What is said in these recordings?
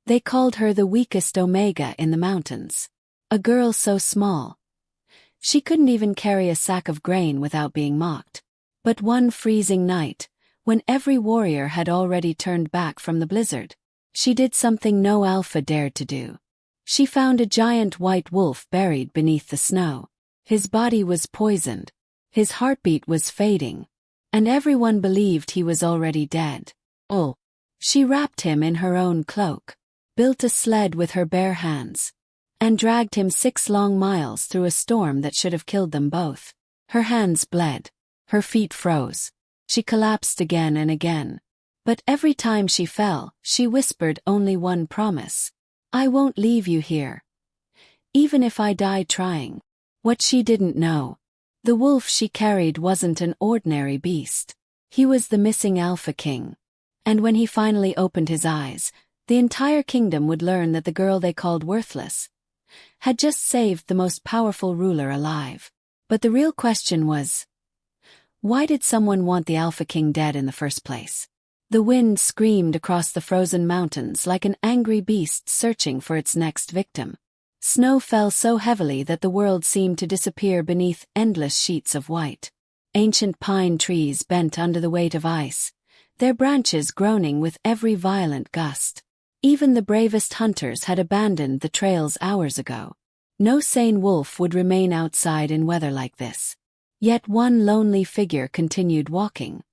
They called her the weakest Omega in the mountains. A girl so small. She couldn't even carry a sack of grain without being mocked. But one freezing night, when every warrior had already turned back from the blizzard, she did something no alpha dared to do. She found a giant white wolf buried beneath the snow. His body was poisoned. His heartbeat was fading. And everyone believed he was already dead. Oh. She wrapped him in her own cloak, built a sled with her bare hands, and dragged him 6 long miles through a storm that should have killed them both. Her hands bled. Her feet froze. She collapsed again and again. But every time she fell, she whispered only one promise. I won't leave you here. Even if I die trying. What she didn't know. The wolf she carried wasn't an ordinary beast. He was the missing Alpha King. And when he finally opened his eyes, the entire kingdom would learn that the girl they called worthless had just saved the most powerful ruler alive. But the real question was, why did someone want the Alpha King dead in the first place? The wind screamed across the frozen mountains like an angry beast searching for its next victim. Snow fell so heavily that the world seemed to disappear beneath endless sheets of white. Ancient pine trees bent under the weight of ice, their branches groaning with every violent gust. Even the bravest hunters had abandoned the trails hours ago. No sane wolf would remain outside in weather like this. Yet one lonely figure continued walking.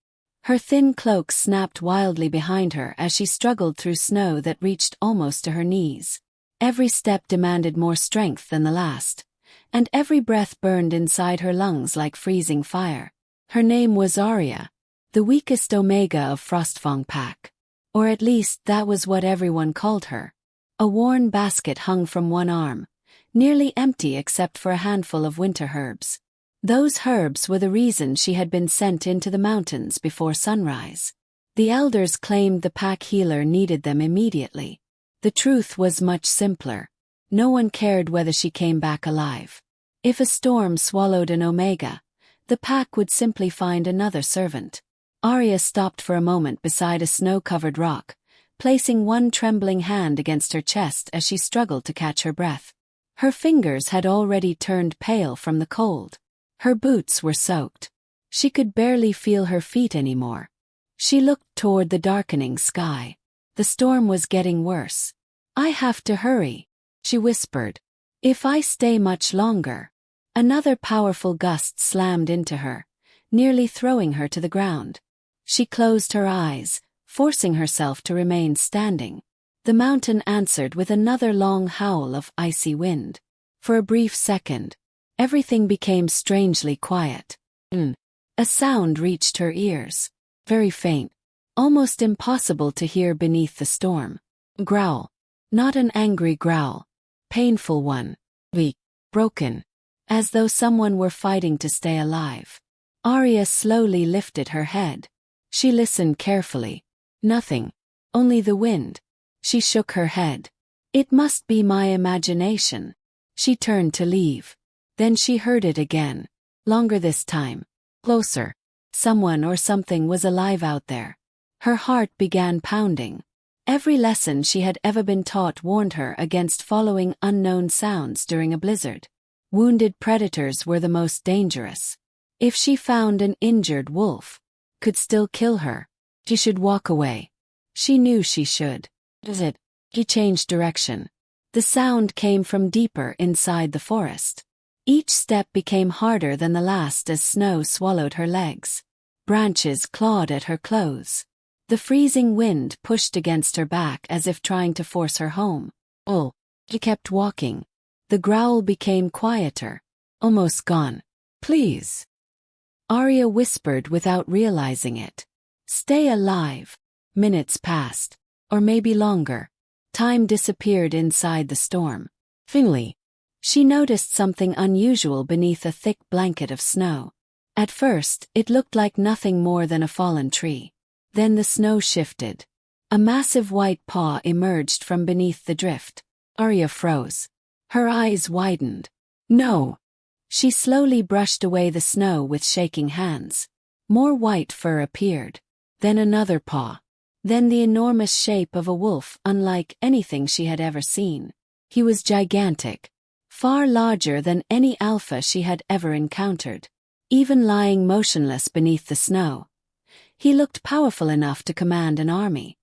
Her thin cloak snapped wildly behind her as she struggled through snow that reached almost to her knees. Every step demanded more strength than the last, and every breath burned inside her lungs like freezing fire. Her name was Aria, the weakest Omega of Frostfang pack. Or at least that was what everyone called her. A worn basket hung from one arm, nearly empty except for a handful of winter herbs. Those herbs were the reason she had been sent into the mountains before sunrise. The elders claimed the pack healer needed them immediately. The truth was much simpler. No one cared whether she came back alive. If a storm swallowed an Omega, the pack would simply find another servant. Aria stopped for a moment beside a snow-covered rock, placing one trembling hand against her chest as she struggled to catch her breath. Her fingers had already turned pale from the cold. Her boots were soaked. She could barely feel her feet anymore. She looked toward the darkening sky. The storm was getting worse. I have to hurry, she whispered. If I stay much longer. Another powerful gust slammed into her, nearly throwing her to the ground. She closed her eyes, forcing herself to remain standing. The mountain answered with another long howl of icy wind. For a brief second, everything became strangely quiet. A sound reached her ears. Very faint, almost impossible to hear beneath the storm. Growl. Not an angry growl. Painful one. Weak. Broken. As though someone were fighting to stay alive. Aria slowly lifted her head. She listened carefully. Nothing. Only the wind. She shook her head. It must be my imagination. She turned to leave. Then she heard it again. Longer this time. Closer. Someone or something was alive out there. Her heart began pounding. Every lesson she had ever been taught warned her against following unknown sounds during a blizzard. Wounded predators were the most dangerous. If she found an injured wolf, could still kill her, she should walk away. She knew she should. She changed direction. The sound came from deeper inside the forest. Each step became harder than the last as snow swallowed her legs. Branches clawed at her clothes. The freezing wind pushed against her back as if trying to force her home. She kept walking. The growl became quieter. Almost gone. Please. Aria whispered without realizing it. Stay alive. Minutes passed. Or maybe longer. Time disappeared inside the storm. Finally, she noticed something unusual beneath a thick blanket of snow. At first, it looked like nothing more than a fallen tree. Then the snow shifted. A massive white paw emerged from beneath the drift. Aria froze. Her eyes widened. No! She slowly brushed away the snow with shaking hands. More white fur appeared. Then another paw. Then the enormous shape of a wolf, unlike anything she had ever seen. He was gigantic, far larger than any alpha she had ever encountered. Even lying motionless beneath the snow, he looked powerful enough to command an army.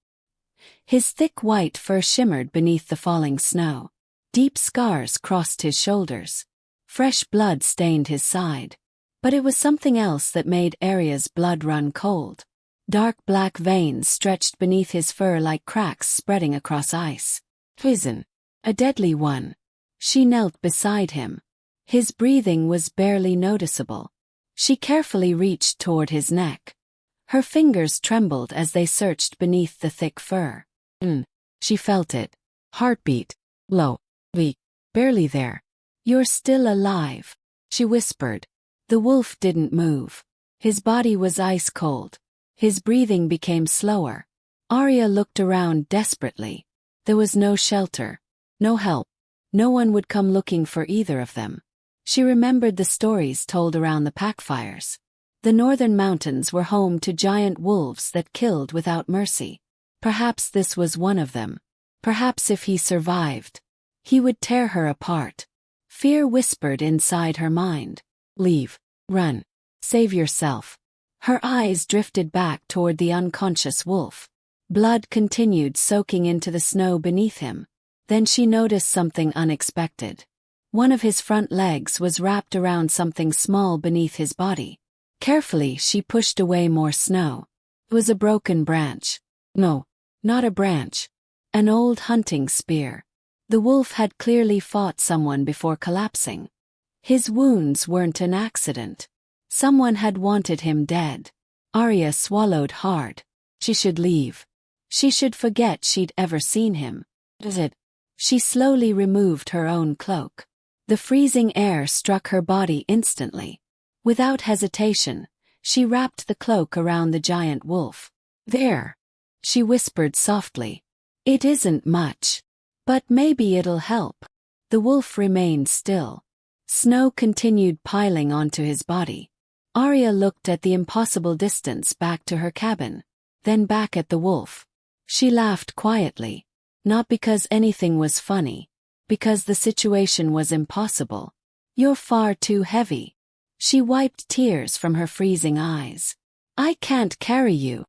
His thick white fur shimmered beneath the falling snow. Deep scars crossed his shoulders. Fresh blood stained his side. But it was something else that made Aria's blood run cold. Dark black veins stretched beneath his fur like cracks spreading across ice. Treason. A deadly one. She knelt beside him. His breathing was barely noticeable. She carefully reached toward his neck. Her fingers trembled as they searched beneath the thick fur. She felt it. Heartbeat. Low. Weak. Barely there. "You're still alive," she whispered. The wolf didn't move. His body was ice cold. His breathing became slower. Aria looked around desperately. There was no shelter. No help. No one would come looking for either of them. She remembered the stories told around the packfires. The northern mountains were home to giant wolves that killed without mercy. Perhaps this was one of them. Perhaps if he survived, he would tear her apart. Fear whispered inside her mind. Leave. Run. Save yourself. Her eyes drifted back toward the unconscious wolf. Blood continued soaking into the snow beneath him. Then she noticed something unexpected. One of his front legs was wrapped around something small beneath his body. Carefully, she pushed away more snow. It was a broken branch. No, not a branch. An old hunting spear. The wolf had clearly fought someone before collapsing. His wounds weren't an accident. Someone had wanted him dead. Aria swallowed hard. She should leave. She should forget she'd ever seen him. Is it? She slowly removed her own cloak. The freezing air struck her body instantly. Without hesitation, she wrapped the cloak around the giant wolf. "There," she whispered softly. "It isn't much. But maybe it'll help." The wolf remained still. Snow continued piling onto his body. Aria looked at the impossible distance back to her cabin, then back at the wolf. She laughed quietly. Not because anything was funny, because the situation was impossible. "You're far too heavy." She wiped tears from her freezing eyes. "I can't carry you."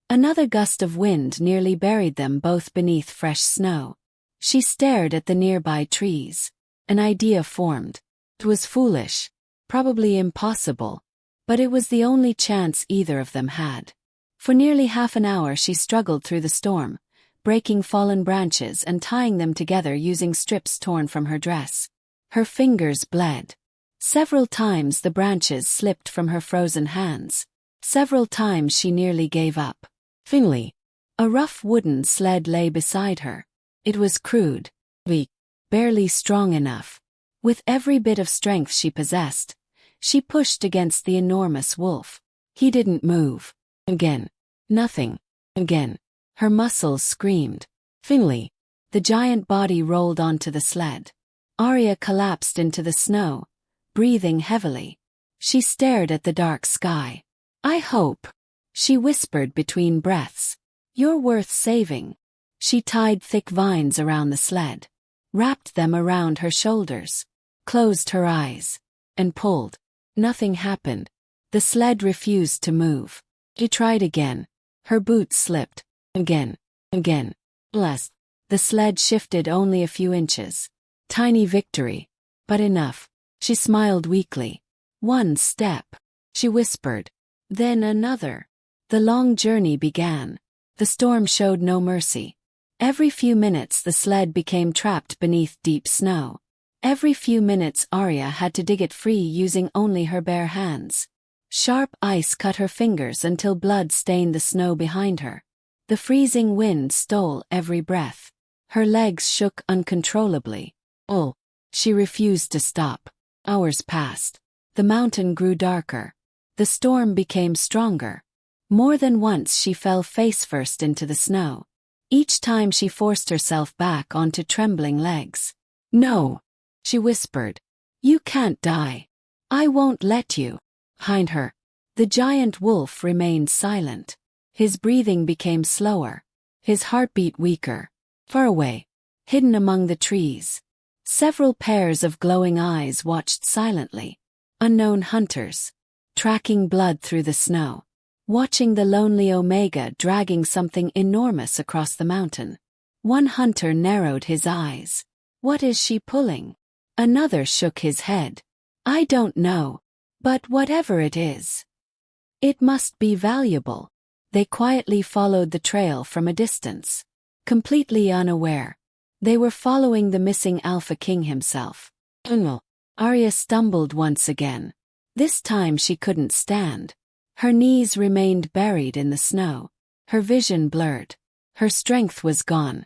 Another gust of wind nearly buried them both beneath fresh snow. She stared at the nearby trees. An idea formed. It was foolish, probably impossible, but it was the only chance either of them had. For nearly half an hour she struggled through the storm, breaking fallen branches and tying them together using strips torn from her dress. Her fingers bled. Several times the branches slipped from her frozen hands. Several times she nearly gave up. Finally, a rough wooden sled lay beside her. It was crude, weak, barely strong enough. With every bit of strength she possessed, she pushed against the enormous wolf. He didn't move. Again. Nothing. Again. Her muscles screamed. Finally, the giant body rolled onto the sled. Aria collapsed into the snow, breathing heavily. She stared at the dark sky. "I hope," she whispered between breaths. "You're worth saving." She tied thick vines around the sled, wrapped them around her shoulders, closed her eyes, and pulled. Nothing happened. The sled refused to move. She tried again. Her boots slipped. Again. Blessed. The sled shifted only a few inches. Tiny victory. But enough. She smiled weakly. "One step," she whispered. Then another. The long journey began. The storm showed no mercy. Every few minutes the sled became trapped beneath deep snow. Every few minutes Aria had to dig it free using only her bare hands. Sharp ice cut her fingers until blood stained the snow behind her. The freezing wind stole every breath. Her legs shook uncontrollably. She refused to stop. Hours passed. The mountain grew darker. The storm became stronger. More than once she fell face first into the snow. Each time she forced herself back onto trembling legs. "No," she whispered. "You can't die. I won't let you." Behind her, the giant wolf remained silent. His breathing became slower. his heartbeat weaker. Far away, hidden among the trees, several pairs of glowing eyes watched silently. Unknown hunters, tracking blood through the snow, watching the lonely Omega dragging something enormous across the mountain. One hunter narrowed his eyes. "What is she pulling?" Another shook his head. "I don't know. But whatever it is, it must be valuable." They quietly followed the trail from a distance. Completely unaware, they were following the missing Alpha King himself. Aria stumbled once again. This time she couldn't stand. Her knees remained buried in the snow. Her vision blurred. Her strength was gone.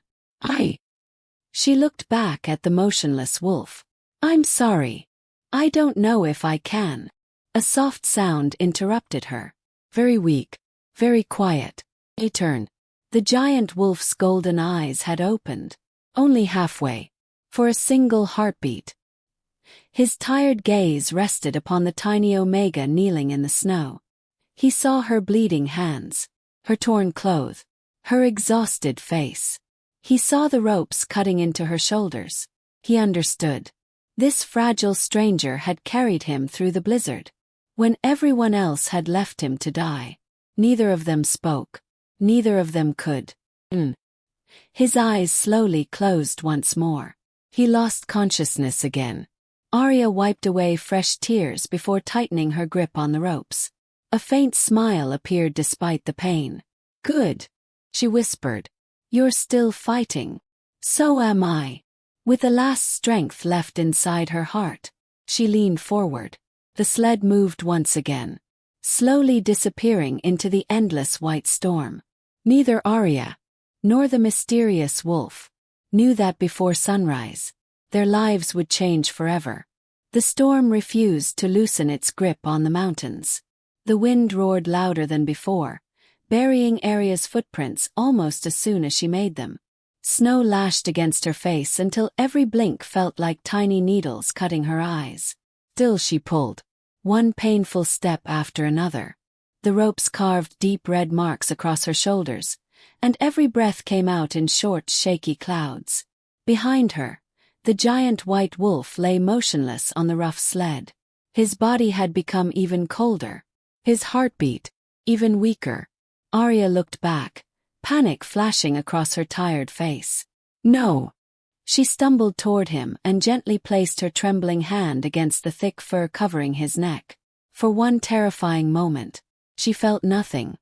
She looked back at the motionless wolf. "I'm sorry. I don't know if I can." A soft sound interrupted her. Very weak, very quiet. He turned. The giant wolf's golden eyes had opened. Only halfway. For a single heartbeat. His tired gaze rested upon the tiny Omega kneeling in the snow. He saw her bleeding hands, her torn clothes, her exhausted face. He saw the ropes cutting into her shoulders. He understood. This fragile stranger had carried him through the blizzard. When everyone else had left him to die, neither of them spoke. Neither of them could. His eyes slowly closed once more. He lost consciousness again. Aria wiped away fresh tears before tightening her grip on the ropes. A faint smile appeared despite the pain. "Good," she whispered. "You're still fighting." "So am I." With the last strength left inside her heart, she leaned forward. The sled moved once again, slowly disappearing into the endless white storm. Neither Aria, nor the mysterious wolf, knew that before sunrise, their lives would change forever. The storm refused to loosen its grip on the mountains. The wind roared louder than before, burying Aria's footprints almost as soon as she made them. Snow lashed against her face until every blink felt like tiny needles cutting her eyes. Still she pulled, one painful step after another. The ropes carved deep red marks across her shoulders, and every breath came out in short, shaky clouds. Behind her, the giant white wolf lay motionless on the rough sled. His body had become even colder. His heartbeat, even weaker. Aria looked back, panic flashing across her tired face. "No!" She stumbled toward him and gently placed her trembling hand against the thick fur covering his neck. For one terrifying moment, she felt nothing.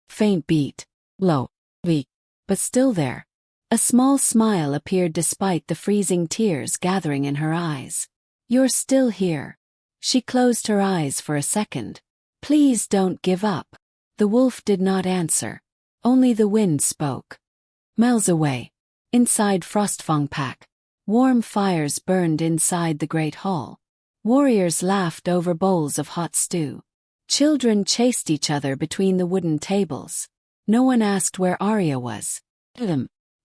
Faint beat. Low. Weak. But still there. A small smile appeared despite the freezing tears gathering in her eyes. "You're still here." She closed her eyes for a second. "Please don't give up." The wolf did not answer. Only the wind spoke. Miles away, inside Frostfang Pack, warm fires burned inside the great hall. Warriors laughed over bowls of hot stew. Children chased each other between the wooden tables. No one asked where Aria was.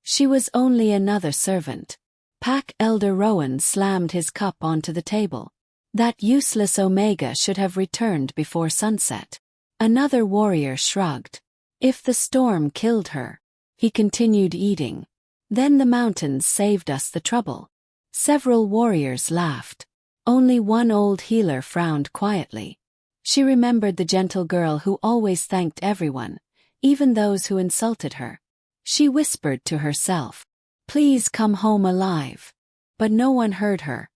She was only another servant. Pack Elder Rowan slammed his cup onto the table. That useless Omega should have returned before sunset. Another warrior shrugged. If the storm killed her, he continued eating, then the mountains saved us the trouble. Several warriors laughed. Only one old healer frowned quietly. She remembered the gentle girl who always thanked everyone, even those who insulted her. She whispered to herself, "Please come home alive." But no one heard her.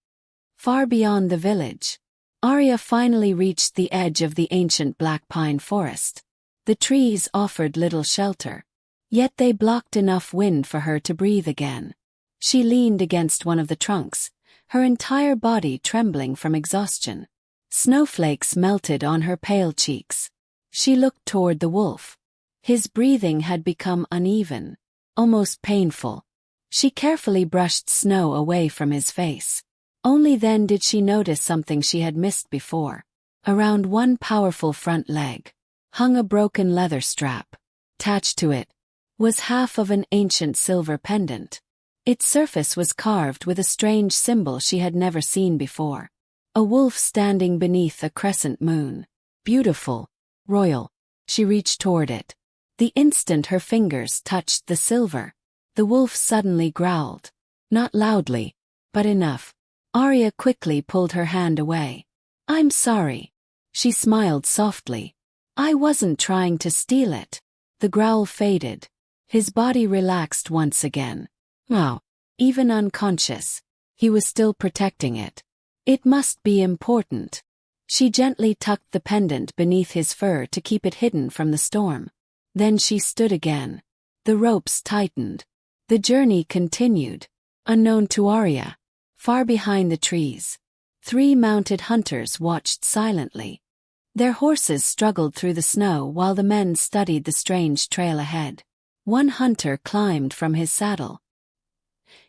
Far beyond the village, Aria finally reached the edge of the ancient black pine forest. The trees offered little shelter, yet they blocked enough wind for her to breathe again. She leaned against one of the trunks, her entire body trembling from exhaustion. Snowflakes melted on her pale cheeks. She looked toward the wolf. His breathing had become uneven, almost painful. She carefully brushed snow away from his face. Only then did she notice something she had missed before. Around one powerful front leg hung a broken leather strap. Attached to it was half of an ancient silver pendant. Its surface was carved with a strange symbol she had never seen before. A wolf standing beneath a crescent moon. Beautiful, royal. She reached toward it. The instant her fingers touched the silver, the wolf suddenly growled. Not loudly, but enough. Aria quickly pulled her hand away. I'm sorry. She smiled softly. I wasn't trying to steal it. The growl faded. His body relaxed once again. Wow. Even unconscious, he was still protecting it. It must be important. She gently tucked the pendant beneath his fur to keep it hidden from the storm. Then she stood again. The ropes tightened. The journey continued. Unknown to Aria. Far behind the trees, 3 mounted hunters watched silently. Their horses struggled through the snow while the men studied the strange trail ahead. One hunter climbed from his saddle.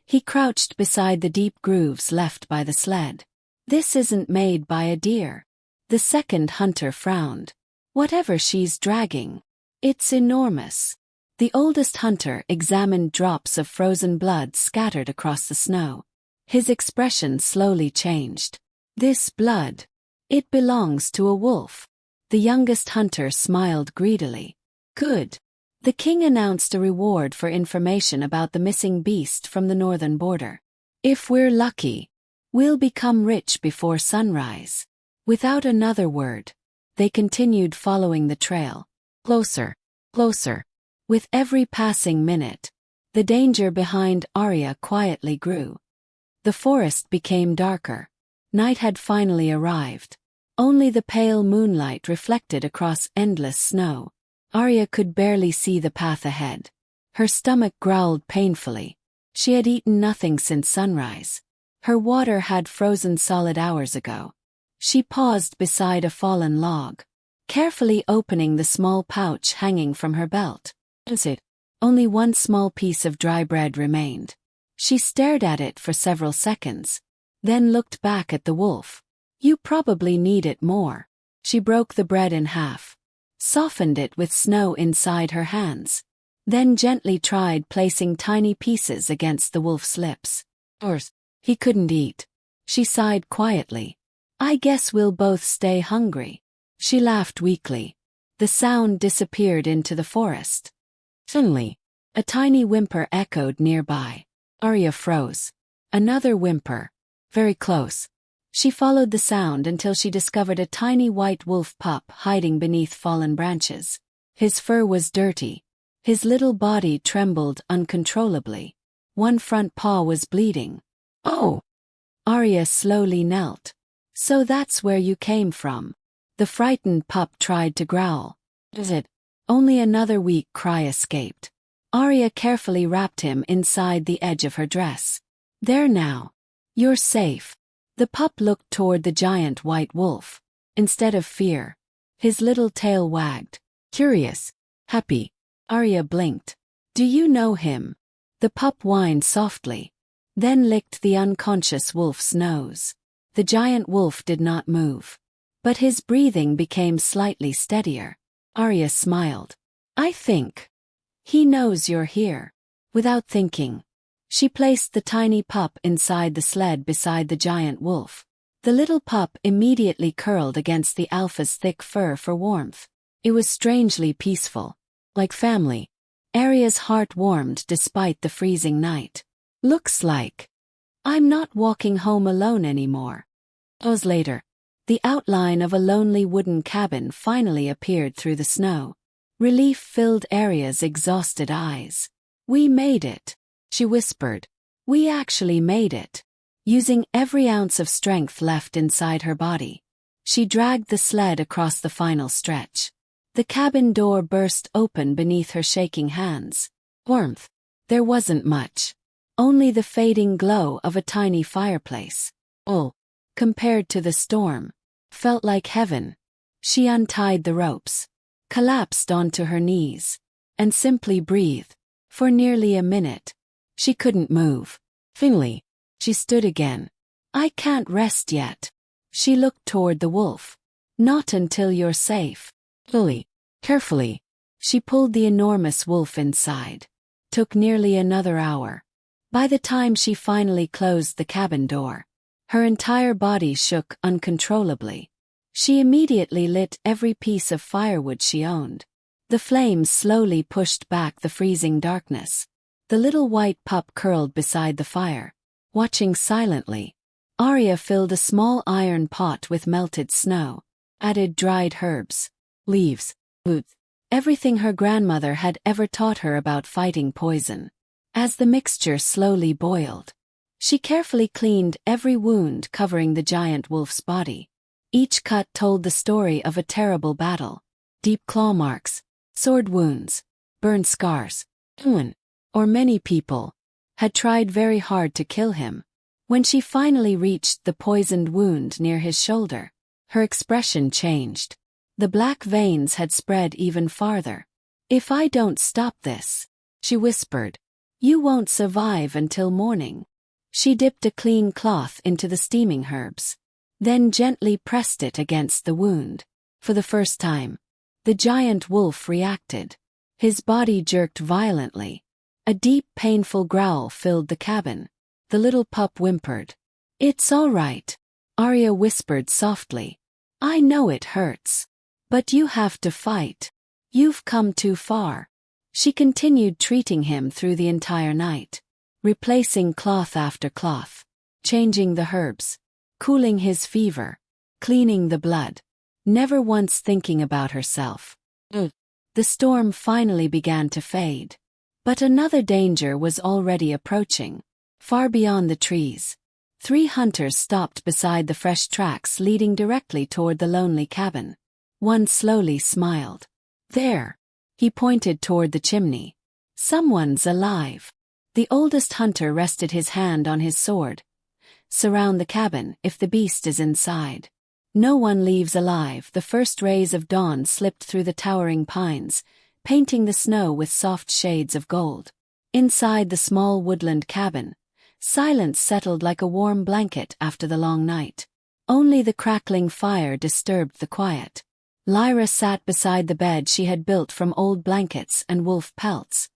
He crouched beside the deep grooves left by the sled. This isn't made by a deer. The second hunter frowned. Whatever she's dragging, it's enormous. The oldest hunter examined drops of frozen blood scattered across the snow. His expression slowly changed. This blood, it belongs to a wolf. The youngest hunter smiled greedily. Good. The king announced a reward for information about the missing beast from the northern border. If we're lucky, we'll become rich before sunrise. Without another word, they continued following the trail. Closer, closer. With every passing minute, the danger behind Aria quietly grew. The forest became darker. Night had finally arrived. Only the pale moonlight reflected across endless snow. Aria could barely see the path ahead. Her stomach growled painfully. She had eaten nothing since sunrise. Her water had frozen solid hours ago. She paused beside a fallen log, carefully opening the small pouch hanging from her belt. Only one small piece of dry bread remained. She stared at it for several seconds, then looked back at the wolf. You probably need it more. She broke the bread in half, softened it with snow inside her hands, then gently tried placing tiny pieces against the wolf's lips. He couldn't eat. She sighed quietly. I guess we'll both stay hungry. She laughed weakly. The sound disappeared into the forest. Suddenly, a tiny whimper echoed nearby. Aria froze. Another whimper. Very close. She followed the sound until she discovered a tiny white wolf pup hiding beneath fallen branches. His fur was dirty. His little body trembled uncontrollably. One front paw was bleeding. Oh! Aria slowly knelt. So that's where you came from. The frightened pup tried to growl. Is it? Only another weak cry escaped. Aria carefully wrapped him inside the edge of her dress. There now. You're safe. The pup looked toward the giant white wolf. Instead of fear, his little tail wagged. Curious. Happy. Aria blinked. Do you know him? The pup whined softly, then licked the unconscious wolf's nose. The giant wolf did not move, but his breathing became slightly steadier. Aria smiled. I think he knows you're here. Without thinking, she placed the tiny pup inside the sled beside the giant wolf. The little pup immediately curled against the alpha's thick fur for warmth. It was strangely peaceful. Like family. Aria's heart warmed despite the freezing night. Looks like I'm not walking home alone anymore. Hours later, the outline of a lonely wooden cabin finally appeared through the snow. Relief filled Aria's exhausted eyes. We made it, she whispered. We actually made it. Using every ounce of strength left inside her body, she dragged the sled across the final stretch. The cabin door burst open beneath her shaking hands. Warmth. There wasn't much. Only the fading glow of a tiny fireplace. Oh, compared to the storm, felt like heaven. She untied the ropes, collapsed onto her knees, and simply breathed. For nearly a minute, she couldn't move. Finally, she stood again. I can't rest yet. She looked toward the wolf. Not until you're safe. Slowly, carefully, she pulled the enormous wolf inside. Took nearly another hour. By the time she finally closed the cabin door, her entire body shook uncontrollably. She immediately lit every piece of firewood she owned. The flames slowly pushed back the freezing darkness. The little white pup curled beside the fire, watching silently. Aria filled a small iron pot with melted snow, added dried herbs, leaves, roots, everything her grandmother had ever taught her about fighting poison. As the mixture slowly boiled, she carefully cleaned every wound covering the giant wolf's body. Each cut told the story of a terrible battle. Deep claw marks, sword wounds, burned scars. Or many people had tried very hard to kill him. When she finally reached the poisoned wound near his shoulder, her expression changed. The black veins had spread even farther. "If I don't stop this," she whispered, "you won't survive until morning." She dipped a clean cloth into the steaming herbs, then gently pressed it against the wound. For the first time, the giant wolf reacted. His body jerked violently. A deep, painful growl filled the cabin. The little pup whimpered. "It's all right," Aria whispered softly. "I know it hurts. But you have to fight. You've come too far." She continued treating him through the entire night, replacing cloth after cloth, changing the herbs, cooling his fever, cleaning the blood, never once thinking about herself. The storm finally began to fade. But another danger was already approaching. Far beyond the trees, 3 hunters stopped beside the fresh tracks leading directly toward the lonely cabin. One slowly smiled. "There." He pointed toward the chimney. "Someone's alive." The oldest hunter rested his hand on his sword. "Surround the cabin if the beast is inside. No one leaves alive." The first rays of dawn slipped through the towering pines, painting the snow with soft shades of gold. Inside the small woodland cabin, silence settled like a warm blanket after the long night. Only the crackling fire disturbed the quiet. Lyra sat beside the bed she had built from old blankets and wolf pelts.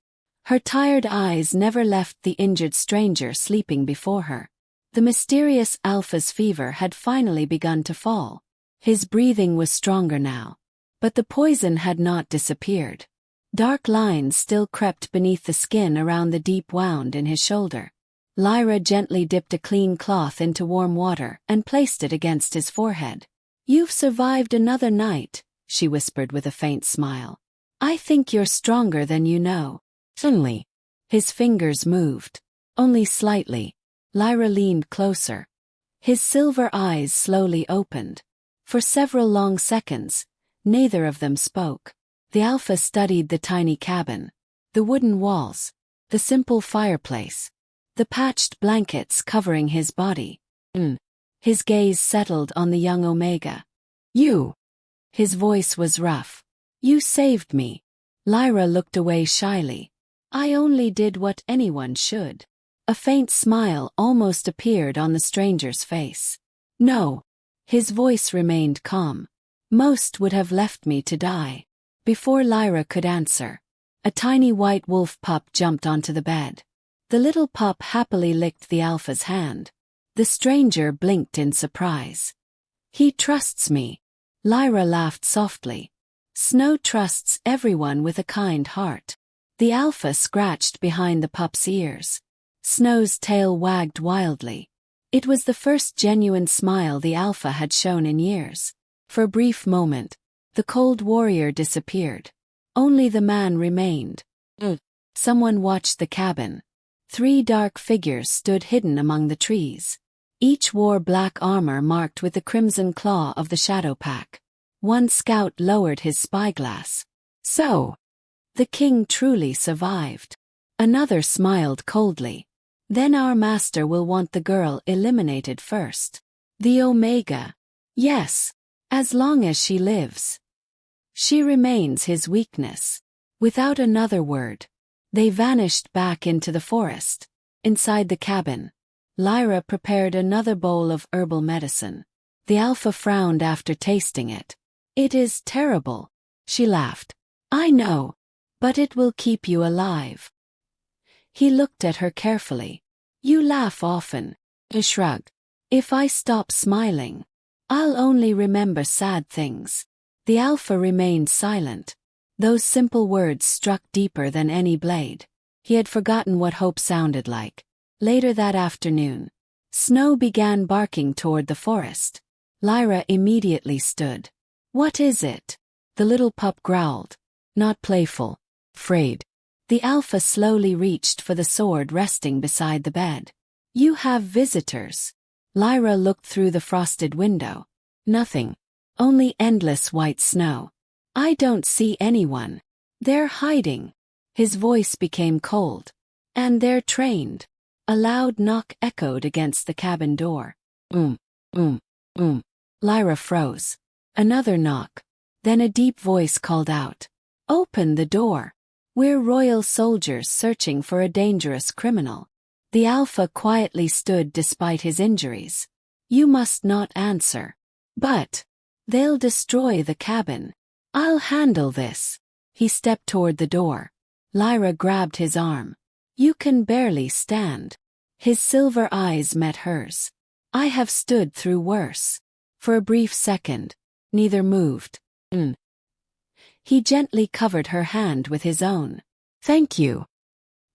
Her tired eyes never left the injured stranger sleeping before her. The mysterious alpha's fever had finally begun to fall. His breathing was stronger now, but the poison had not disappeared. Dark lines still crept beneath the skin around the deep wound in his shoulder. Lyra gently dipped a clean cloth into warm water and placed it against his forehead. "You've survived another night," she whispered with a faint smile. "I think you're stronger than you know." Suddenly, his fingers moved. Only slightly. Lyra leaned closer. His silver eyes slowly opened. For several long seconds, neither of them spoke. The alpha studied the tiny cabin, the wooden walls, the simple fireplace, the patched blankets covering his body. His gaze settled on the young Omega. "You." His voice was rough. "You saved me." Lyra looked away shyly. "I only did what anyone should." A faint smile almost appeared on the stranger's face. "No." His voice remained calm. "Most would have left me to die." Before Lyra could answer, a tiny white wolf pup jumped onto the bed. The little pup happily licked the alpha's hand. The stranger blinked in surprise. "He trusts me." Lyra laughed softly. "Snow trusts everyone with a kind heart." The alpha scratched behind the pup's ears. Snow's tail wagged wildly. It was the first genuine smile the alpha had shown in years. For a brief moment, the cold warrior disappeared. Only the man remained. Someone watched the cabin. 3 dark figures stood hidden among the trees. Each wore black armor marked with the crimson claw of the Shadow Pack. One scout lowered his spyglass. "So, the king truly survived." Another smiled coldly. "Then our master will want the girl eliminated first." "The Omega." "Yes, as long as she lives. She remains his weakness." Without another word, they vanished back into the forest. Inside the cabin, Lyra prepared another bowl of herbal medicine. The alpha frowned after tasting it. "It is terrible," she laughed. "I know, but it will keep you alive." He looked at her carefully. "You laugh often." He shrugged. "If I stop smiling, I'll only remember sad things." The alpha remained silent. Those simple words struck deeper than any blade. He had forgotten what hope sounded like. Later that afternoon, Snow began barking toward the forest. Lyra immediately stood. "What is it?" The little pup growled. "Not playful. Afraid." The alpha slowly reached for the sword resting beside the bed. "You have visitors." Lyra looked through the frosted window. "Nothing. Only endless white snow. I don't see anyone. They're hiding." His voice became cold. "And they're trained." A loud knock echoed against the cabin door. "Um. Lyra froze. Another knock. Then a deep voice called out. "Open the door. We're royal soldiers searching for a dangerous criminal." The alpha quietly stood despite his injuries. "You must not answer." "But they'll destroy the cabin." "I'll handle this." He stepped toward the door. Lyra grabbed his arm. "You can barely stand." His silver eyes met hers. "I have stood through worse." For a brief second, neither moved. He gently covered her hand with his own. "Thank you.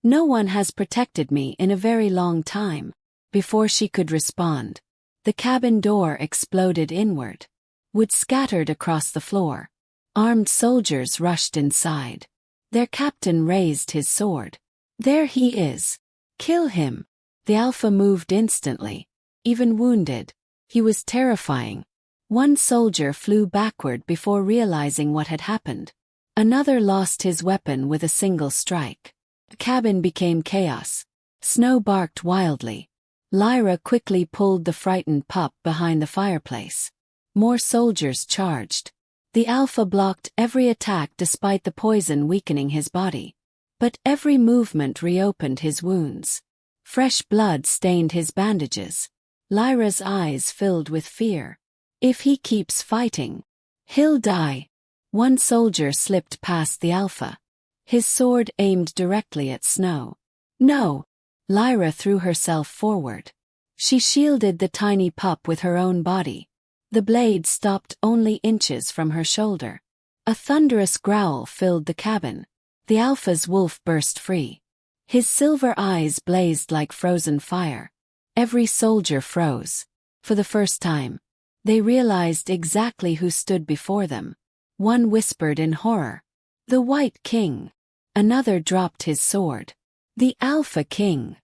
No one has protected me in a very long time." Before she could respond, the cabin door exploded inward. Wood scattered across the floor. Armed soldiers rushed inside. Their captain raised his sword. "There he is. Kill him." The alpha moved instantly. Even wounded, he was terrifying. One soldier flew backward before realizing what had happened. Another lost his weapon with a single strike. The cabin became chaos. Snow barked wildly. Lyra quickly pulled the frightened pup behind the fireplace. More soldiers charged. The alpha blocked every attack despite the poison weakening his body. But every movement reopened his wounds. Fresh blood stained his bandages. Lyra's eyes filled with fear. "If he keeps fighting, he'll die." One soldier slipped past the alpha. His sword aimed directly at Snow. "No!" Lyra threw herself forward. She shielded the tiny pup with her own body. The blade stopped only inches from her shoulder. A thunderous growl filled the cabin. The alpha's wolf burst free. His silver eyes blazed like frozen fire. Every soldier froze. For the first time, they realized exactly who stood before them. One whispered in horror, "The White King." Another dropped his sword. "The Alpha King."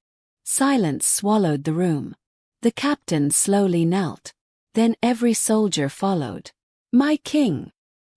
Silence swallowed the room. The captain slowly knelt. Then every soldier followed. "My king."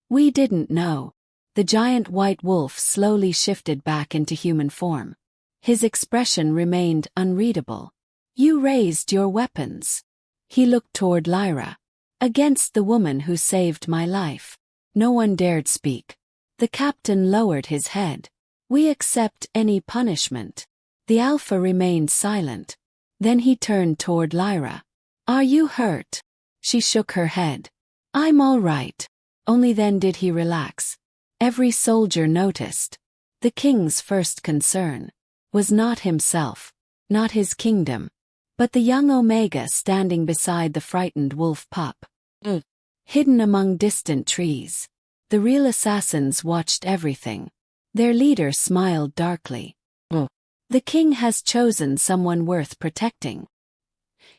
"We didn't know." The giant white wolf slowly shifted back into human form. His expression remained unreadable. "You raised your weapons." He looked toward Lyra. "Against the woman who saved my life." No one dared speak. The captain lowered his head. "We accept any punishment." The alpha remained silent. Then he turned toward Lyra. "Are you hurt?" She shook her head. "I'm all right." Only then did he relax. Every soldier noticed. The king's first concern was not himself, not his kingdom, but the young Omega standing beside the frightened wolf pup. Hidden among distant trees, the real assassins watched everything. Their leader smiled darkly. "The king has chosen someone worth protecting."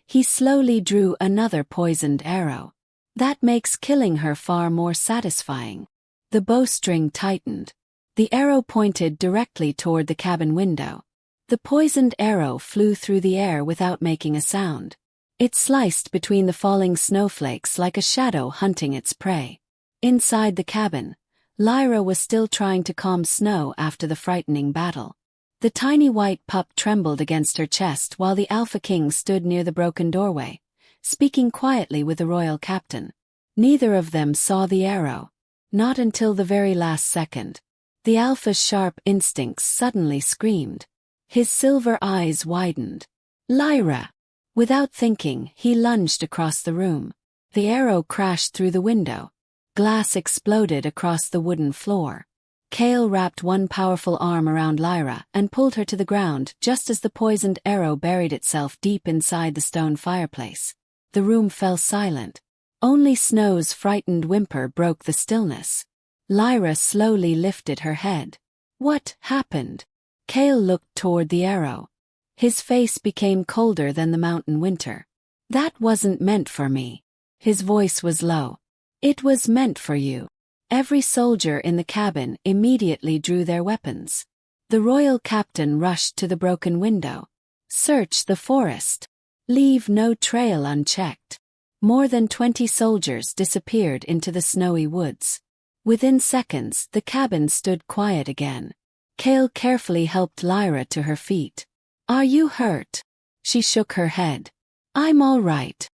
He slowly drew another poisoned arrow. "That makes killing her far more satisfying." The bowstring tightened. The arrow pointed directly toward the cabin window. The poisoned arrow flew through the air without making a sound. It sliced between the falling snowflakes like a shadow hunting its prey. Inside the cabin, Lyra was still trying to calm Snow after the frightening battle. The tiny white pup trembled against her chest while the Alpha King stood near the broken doorway, speaking quietly with the royal captain. Neither of them saw the arrow. Not until the very last second. The Alpha's sharp instincts suddenly screamed. His silver eyes widened. "Lyra!" Without thinking, he lunged across the room. The arrow crashed through the window. Glass exploded across the wooden floor. Kale wrapped one powerful arm around Lyra and pulled her to the ground just as the poisoned arrow buried itself deep inside the stone fireplace. The room fell silent. Only Snow's frightened whimper broke the stillness. Lyra slowly lifted her head. What happened? Cale looked toward the arrow. His face became colder than the mountain winter. That wasn't meant for me. His voice was low. It was meant for you. Every soldier in the cabin immediately drew their weapons. The royal captain rushed to the broken window. Search the forest. Leave no trail unchecked. More than 20 soldiers disappeared into the snowy woods. Within seconds, the cabin stood quiet again. Cale carefully helped Lyra to her feet. Are you hurt? She shook her head. I'm all right.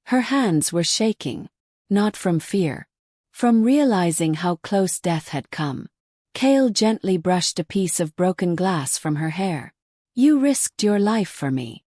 Her hands were shaking. Not from fear. From realizing how close death had come. Cale gently brushed a piece of broken glass from her hair. You risked your life for me.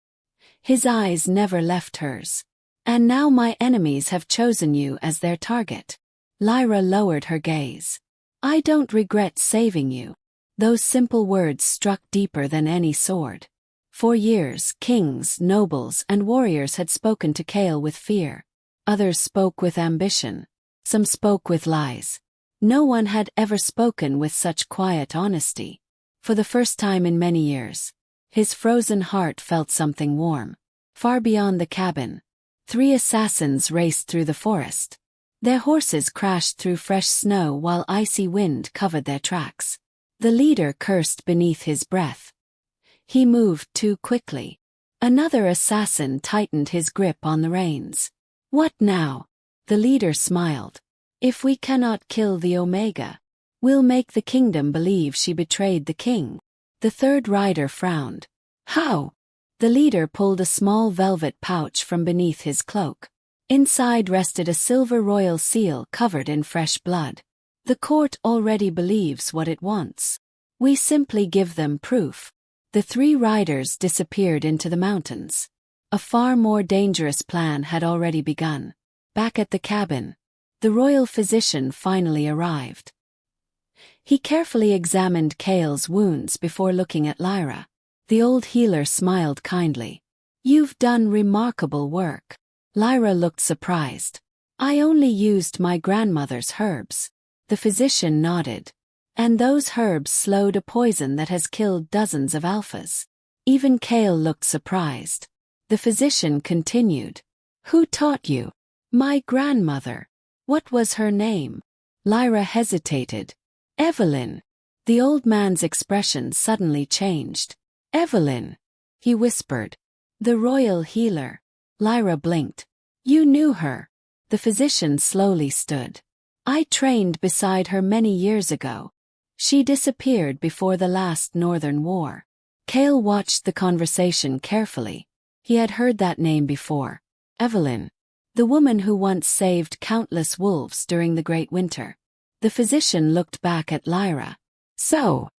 His eyes never left hers. And now my enemies have chosen you as their target. Lyra lowered her gaze. I don't regret saving you. Those simple words struck deeper than any sword. For years, kings, nobles, and warriors had spoken to Cale with fear. Others spoke with ambition. Some spoke with lies. No one had ever spoken with such quiet honesty. For the first time in many years, his frozen heart felt something warm. Far beyond the cabin, 3 assassins raced through the forest. Their horses crashed through fresh snow while icy wind covered their tracks. The leader cursed beneath his breath. He moved too quickly. Another assassin tightened his grip on the reins. What now? The leader smiled. If we cannot kill the Omega, we'll make the kingdom believe she betrayed the king. The third rider frowned. How? The leader pulled a small velvet pouch from beneath his cloak. Inside rested a silver royal seal covered in fresh blood. The court already believes what it wants. We simply give them proof. The 3 riders disappeared into the mountains. A far more dangerous plan had already begun. Back at the cabin, the royal physician finally arrived. He carefully examined Cale's wounds before looking at Lyra. The old healer smiled kindly. You've done remarkable work. Lyra looked surprised. I only used my grandmother's herbs. The physician nodded. And those herbs slowed a poison that has killed dozens of alphas. Even Cale looked surprised. The physician continued. Who taught you? My grandmother. What was her name? Lyra hesitated. Evelyn. The old man's expression suddenly changed. Evelyn, he whispered. The royal healer. Lyra blinked. You knew her. The physician slowly stood. I trained beside her many years ago. She disappeared before the last Northern War. Cale watched the conversation carefully. He had heard that name before. Evelyn. The woman who once saved countless wolves during the Great Winter. The physician looked back at Lyra. So,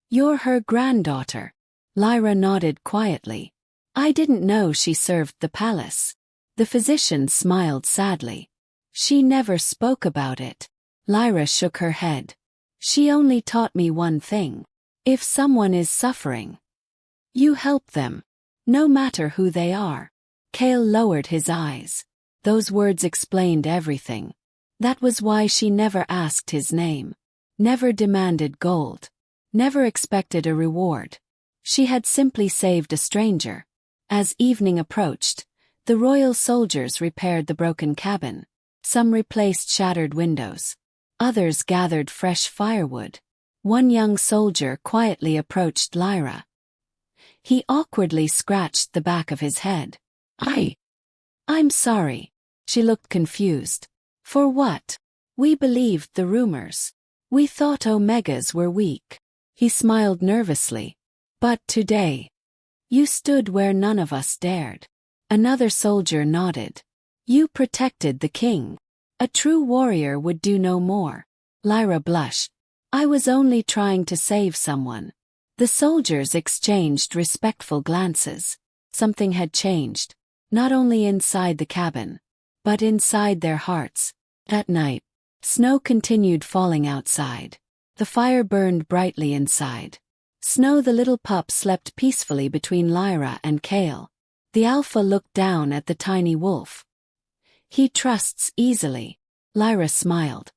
you're her granddaughter. Lyra nodded quietly. I didn't know she served the palace. The physician smiled sadly. She never spoke about it. Lyra shook her head. She only taught me one thing. If someone is suffering, you help them, no matter who they are. Cale lowered his eyes. Those words explained everything. That was why she never asked his name. Never demanded gold. Never expected a reward. She had simply saved a stranger. As evening approached, the royal soldiers repaired the broken cabin. Some replaced shattered windows. Others gathered fresh firewood. One young soldier quietly approached Lyra. He awkwardly scratched the back of his head. I'm sorry. She looked confused. For what? We believed the rumors. We thought Omegas were weak. He smiled nervously. But today, you stood where none of us dared. Another soldier nodded. You protected the king. A true warrior would do no more. Lyra blushed. I was only trying to save someone. The soldiers exchanged respectful glances. Something had changed, not only inside the cabin, but inside their hearts. That night, snow continued falling outside. The fire burned brightly inside. Snow the little pup slept peacefully between Lyra and Cale. The alpha looked down at the tiny wolf. He trusts easily. Lyra smiled.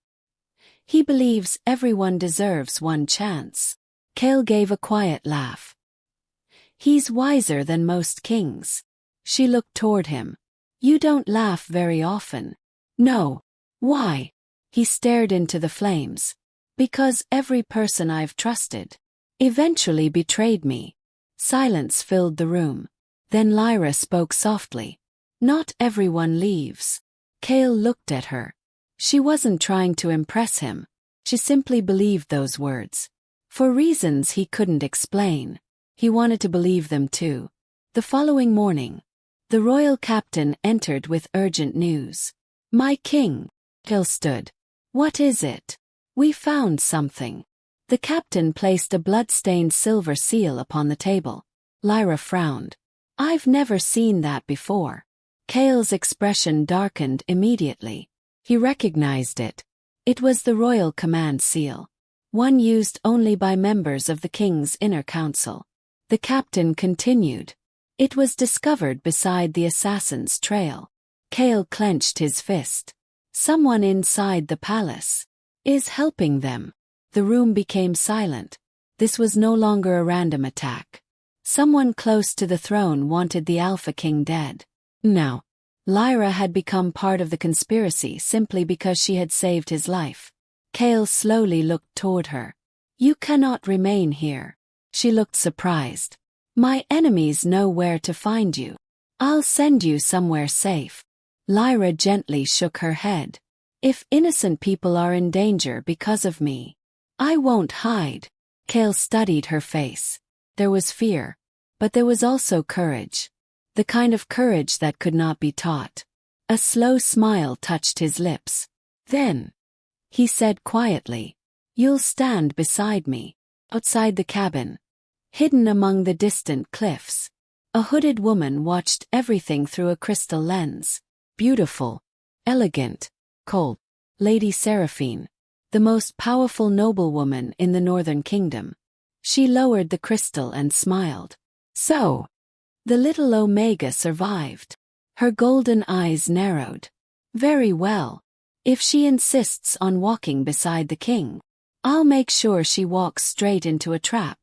He believes everyone deserves one chance. Kale gave a quiet laugh. He's wiser than most kings. She looked toward him. You don't laugh very often. No. Why? He stared into the flames. Because every person I've trusted eventually betrayed me. Silence filled the room. Then Lyra spoke softly. Not everyone leaves. Kale looked at her. She wasn't trying to impress him. She simply believed those words. For reasons he couldn't explain. He wanted to believe them too. The following morning, the royal captain entered with urgent news. My king. Kale stood. What is it? We found something. The captain placed a blood-stained silver seal upon the table. Lyra frowned. I've never seen that before. Kale's expression darkened immediately. He recognized it. It was the royal command seal. One used only by members of the king's inner council. The captain continued. It was discovered beside the assassin's trail. Kale clenched his fist. Someone inside the palace is helping them. The room became silent. This was no longer a random attack. Someone close to the throne wanted the Alpha King dead. Now, Lyra had become part of the conspiracy simply because she had saved his life. Kale slowly looked toward her. You cannot remain here. She looked surprised. My enemies know where to find you. I'll send you somewhere safe. Lyra gently shook her head. If innocent people are in danger because of me, I won't hide. Kale studied her face. There was fear, but there was also courage. The kind of courage that could not be taught. A slow smile touched his lips. Then, he said quietly, you'll stand beside me. Outside the cabin, hidden among the distant cliffs, a hooded woman watched everything through a crystal lens. Beautiful, elegant, cold. Lady Seraphine, the most powerful noblewoman in the Northern Kingdom. She lowered the crystal and smiled. So, the little Omega survived. Her golden eyes narrowed. Very well. If she insists on walking beside the king, I'll make sure she walks straight into a trap.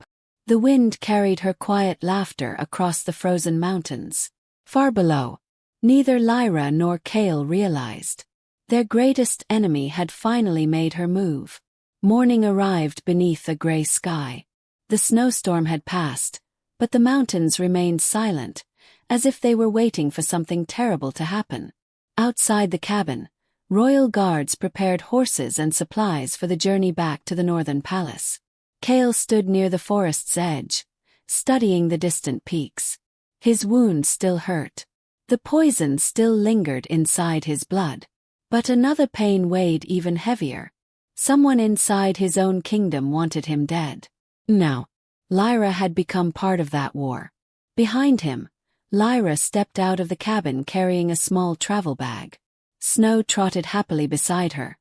The wind carried her quiet laughter across the frozen mountains. Far below, neither Lyra nor Kale realized. Their greatest enemy had finally made her move. Morning arrived beneath a gray sky. The snowstorm had passed, but the mountains remained silent, as if they were waiting for something terrible to happen. Outside the cabin, royal guards prepared horses and supplies for the journey back to the northern palace. Kale stood near the forest's edge, studying the distant peaks. His wound still hurt. The poison still lingered inside his blood. But another pain weighed even heavier. Someone inside his own kingdom wanted him dead. Now, Lyra had become part of that war. Behind him, Lyra stepped out of the cabin carrying a small travel bag. Snow trotted happily beside her,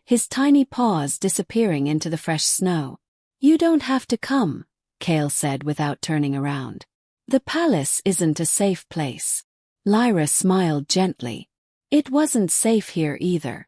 his tiny paws disappearing into the fresh snow. You don't have to come, Kale said without turning around. The palace isn't a safe place. Lyra smiled gently. It wasn't safe here either.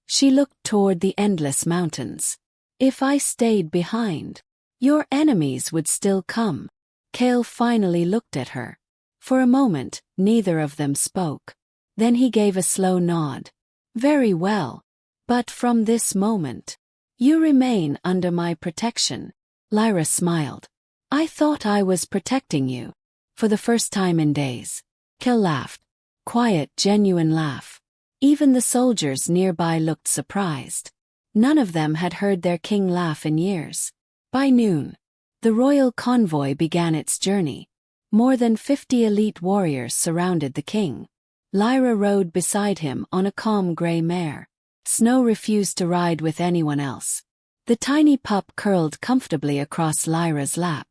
She looked toward the endless mountains. If I stayed behind, your enemies would still come. Kale finally looked at her. For a moment, neither of them spoke. Then he gave a slow nod. Very well. But from this moment, you remain under my protection. Lyra smiled. I thought I was protecting you. For the first time in days. Kale laughed. Quiet, genuine laugh. Even the soldiers nearby looked surprised. None of them had heard their king laugh in years. By noon, the royal convoy began its journey. More than 50 elite warriors surrounded the king. Lyra rode beside him on a calm gray mare. Snow refused to ride with anyone else. The tiny pup curled comfortably across Lyra's lap.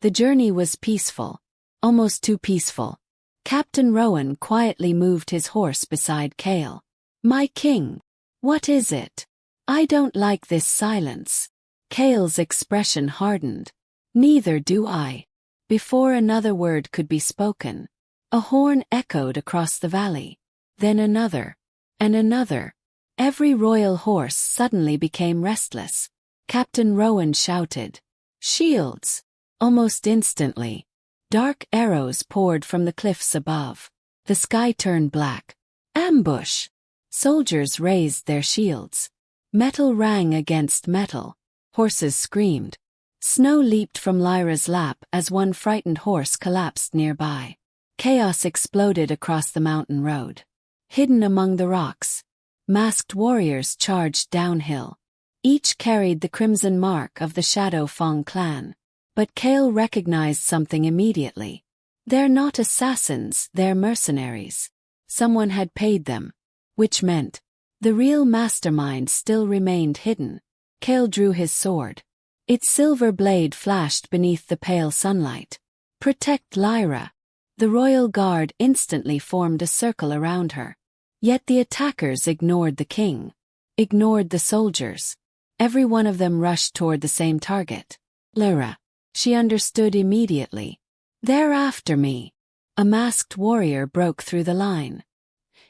The journey was peaceful. Almost too peaceful. Captain Rowan quietly moved his horse beside Kale. My king. What is it? I don't like this silence. Kale's expression hardened. Neither do I. Before another word could be spoken, a horn echoed across the valley. Then another. And another. Every royal horse suddenly became restless. Captain Rowan shouted, "Shields!" Almost instantly, dark arrows poured from the cliffs above. The sky turned black. Ambush! Soldiers raised their shields. Metal rang against metal. Horses screamed. Snow leaped from Lyra's lap as one frightened horse collapsed nearby. Chaos exploded across the mountain road. Hidden among the rocks, masked warriors charged downhill. Each carried the crimson mark of the Shadow Fong clan. But Kale recognized something immediately. They're not assassins, they're mercenaries. Someone had paid them. Which meant the real mastermind still remained hidden. Kale drew his sword. Its silver blade flashed beneath the pale sunlight. "Protect Lyra." The royal guard instantly formed a circle around her. Yet the attackers ignored the king. Ignored the soldiers. Every one of them rushed toward the same target. Lyra. She understood immediately. "They're after me." A masked warrior broke through the line.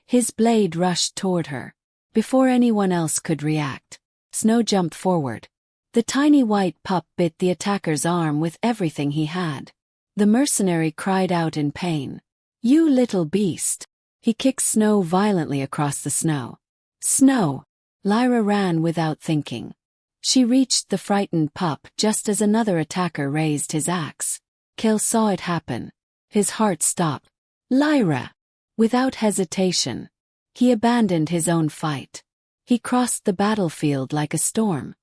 His blade rushed toward her. Before anyone else could react, Snow jumped forward. The tiny white pup bit the attacker's arm with everything he had. The mercenary cried out in pain. "You little beast!" He kicked Snow violently across the snow. "Snow!" Lyra ran without thinking. She reached the frightened pup just as another attacker raised his axe. Kale saw it happen. His heart stopped. "Lyra!" Without hesitation, he abandoned his own fight. He crossed the battlefield like a storm.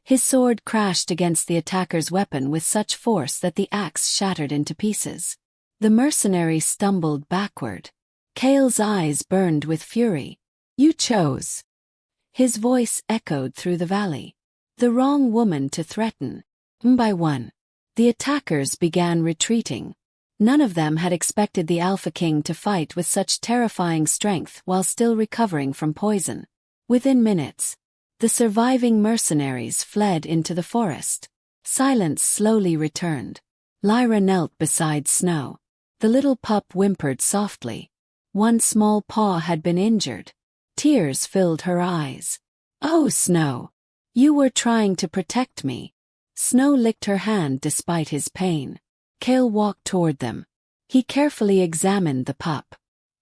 His sword crashed against the attacker's weapon with such force that the axe shattered into pieces. The mercenary stumbled backward. Kale's eyes burned with fury. "You chose." His voice echoed through the valley. "The wrong woman to threaten." One by one, the attackers began retreating. None of them had expected the Alpha King to fight with such terrifying strength while still recovering from poison. Within minutes, the surviving mercenaries fled into the forest. Silence slowly returned. Lyra knelt beside Snow. The little pup whimpered softly. One small paw had been injured. Tears filled her eyes. "Oh, Snow! You were trying to protect me." Snow licked her hand despite his pain. Kale walked toward them. He carefully examined the pup.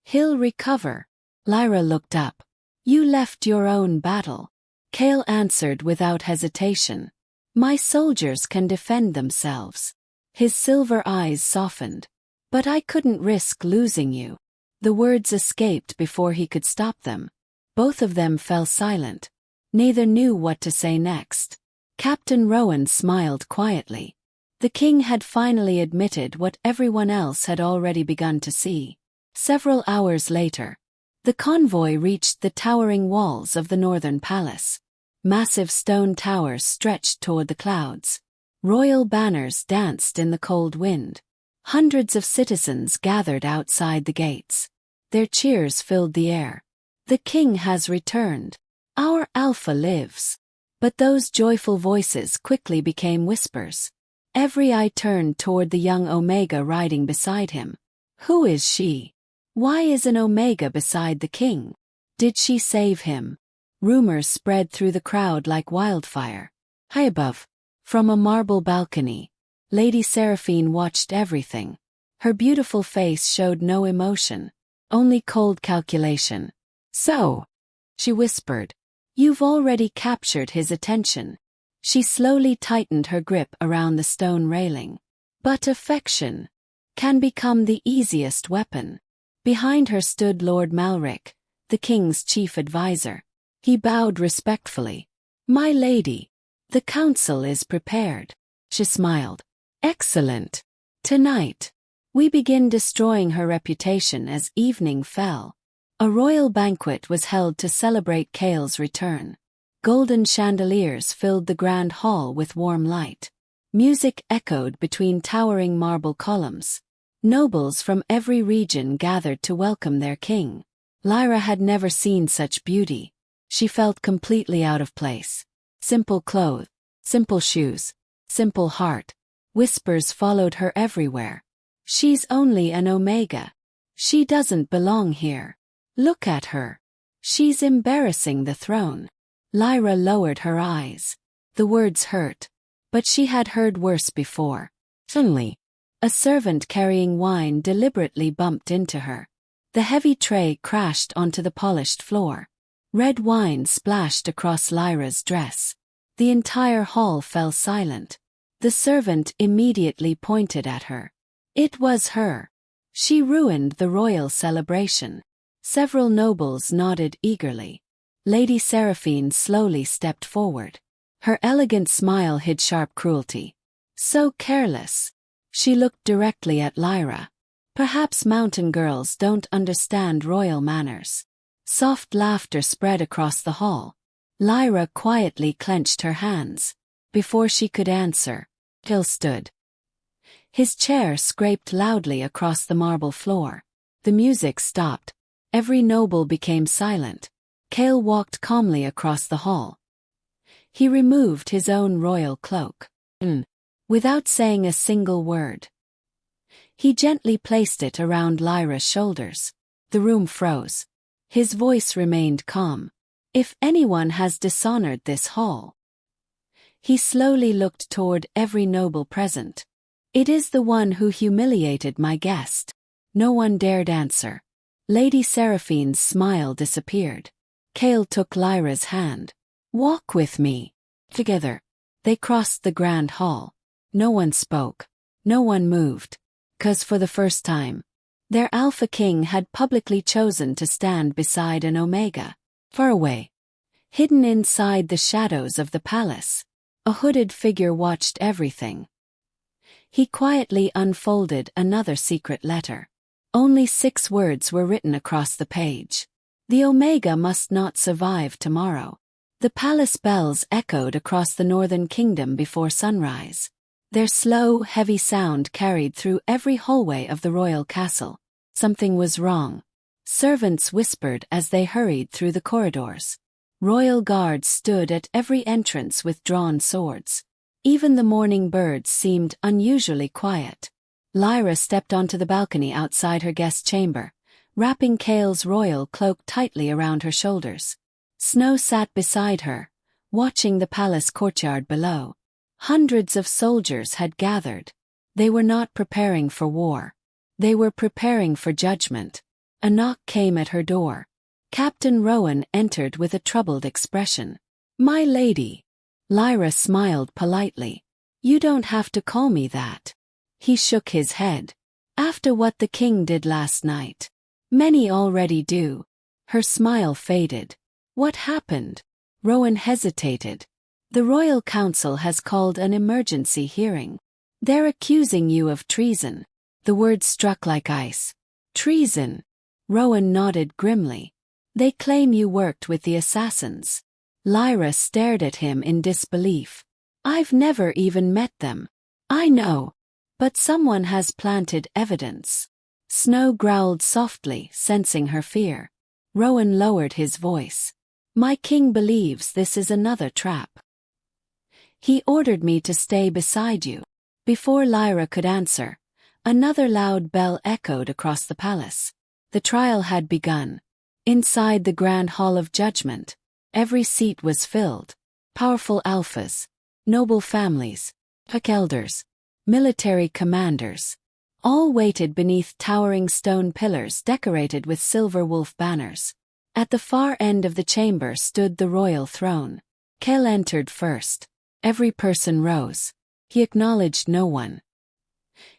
"He'll recover." Lyra looked up. "You left your own battle." Kale answered without hesitation. "My soldiers can defend themselves." His silver eyes softened. "But I couldn't risk losing you." The words escaped before he could stop them. Both of them fell silent. Neither knew what to say next. Captain Rowan smiled quietly. The king had finally admitted what everyone else had already begun to see. Several hours later, the convoy reached the towering walls of the northern palace. Massive stone towers stretched toward the clouds. Royal banners danced in the cold wind. Hundreds of citizens gathered outside the gates. Their cheers filled the air. "The king has returned. Our Alpha lives." But those joyful voices quickly became whispers. Every eye turned toward the young Omega riding beside him. Who is she? Why is an Omega beside the king? Did she save him? Rumors spread through the crowd like wildfire. High above, from a marble balcony, Lady Seraphine watched everything. Her beautiful face showed no emotion, only cold calculation. "So," she whispered, "you've already captured his attention." She slowly tightened her grip around the stone railing. But affection can become the easiest weapon. Behind her stood Lord Malric, the king's chief advisor. He bowed respectfully. "My lady, the council is prepared." She smiled. "Excellent. Tonight, we begin destroying her reputation as evening fell." A royal banquet was held to celebrate Kale's return. Golden chandeliers filled the grand hall with warm light. Music echoed between towering marble columns. Nobles from every region gathered to welcome their king. Lyra had never seen such beauty. She felt completely out of place. Simple clothes, simple shoes, simple heart. Whispers followed her everywhere. "She's only an Omega. She doesn't belong here. Look at her." She's embarrassing the throne. Lyra lowered her eyes. The words hurt. But she had heard worse before. Suddenly, a servant carrying wine deliberately bumped into her. The heavy tray crashed onto the polished floor. Red wine splashed across Lyra's dress. The entire hall fell silent. The servant immediately pointed at her. It was her. She ruined the royal celebration. Several nobles nodded eagerly. Lady Seraphine slowly stepped forward. Her elegant smile hid sharp cruelty. So careless. She looked directly at Lyra. Perhaps mountain girls don't understand royal manners. Soft laughter spread across the hall. Lyra quietly clenched her hands. Before she could answer, Gil stood. His chair scraped loudly across the marble floor. The music stopped. Every noble became silent. Cale walked calmly across the hall. He removed his own royal cloak. Without saying a single word. He gently placed it around Lyra's shoulders. The room froze. His voice remained calm. If anyone has dishonored this hall. He slowly looked toward every noble present. It is the one who humiliated my guest. No one dared answer. Lady Seraphine's smile disappeared. Cale took Lyra's hand. Walk with me. Together. They crossed the grand hall. No one spoke. No one moved. 'Cause for the first time, their Alpha King had publicly chosen to stand beside an Omega. Far away. Hidden inside the shadows of the palace. A hooded figure watched everything. He quietly unfolded another secret letter. Only 6 words were written across the page. The Omega must not survive tomorrow. The palace bells echoed across the northern kingdom before sunrise. Their slow, heavy sound carried through every hallway of the royal castle. Something was wrong. Servants whispered as they hurried through the corridors. Royal guards stood at every entrance with drawn swords. Even the morning birds seemed unusually quiet. Lyra stepped onto the balcony outside her guest chamber, wrapping Cale's royal cloak tightly around her shoulders. Snow sat beside her, watching the palace courtyard below. Hundreds of soldiers had gathered. They were not preparing for war. They were preparing for judgment. A knock came at her door. Captain Rowan entered with a troubled expression. "My lady." Lyra smiled politely. "You don't have to call me that." He shook his head. "After what the king did last night. Many already do." Her smile faded. "What happened?" Rowan hesitated. "The Royal Council has called an emergency hearing. They're accusing you of treason." The words struck like ice. "Treason?" Rowan nodded grimly. "They claim you worked with the assassins." Lyra stared at him in disbelief. "I've never even met them." "I know. But someone has planted evidence." Snow growled softly, sensing her fear. Rowan lowered his voice. "My king believes this is another trap. He ordered me to stay beside you." Before Lyra could answer, another loud bell echoed across the palace. The trial had begun. Inside the grand hall of judgment, every seat was filled. Powerful alphas, noble families, elders, military commanders, all waited beneath towering stone pillars decorated with silver wolf banners. At the far end of the chamber stood the royal throne. Cale entered first. Every person rose. He acknowledged no one.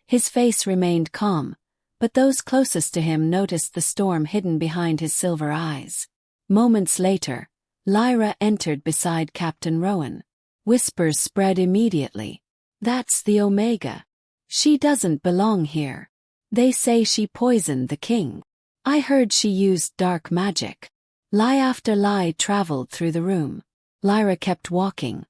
His face remained calm, but those closest to him noticed the storm hidden behind his silver eyes. Moments later, Lyra entered beside Captain Rowan. Whispers spread immediately. "That's the Omega. She doesn't belong here. They say she poisoned the king. I heard she used dark magic." Lie after lie traveled through the room. Lyra kept walking.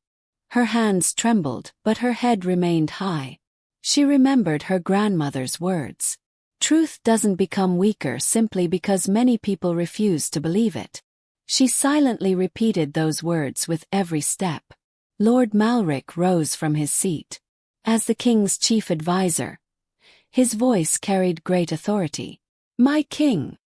Her hands trembled, but her head remained high. She remembered her grandmother's words. Truth doesn't become weaker simply because many people refuse to believe it. She silently repeated those words with every step. Lord Malric rose from his seat. As the king's chief advisor, his voice carried great authority. "My king,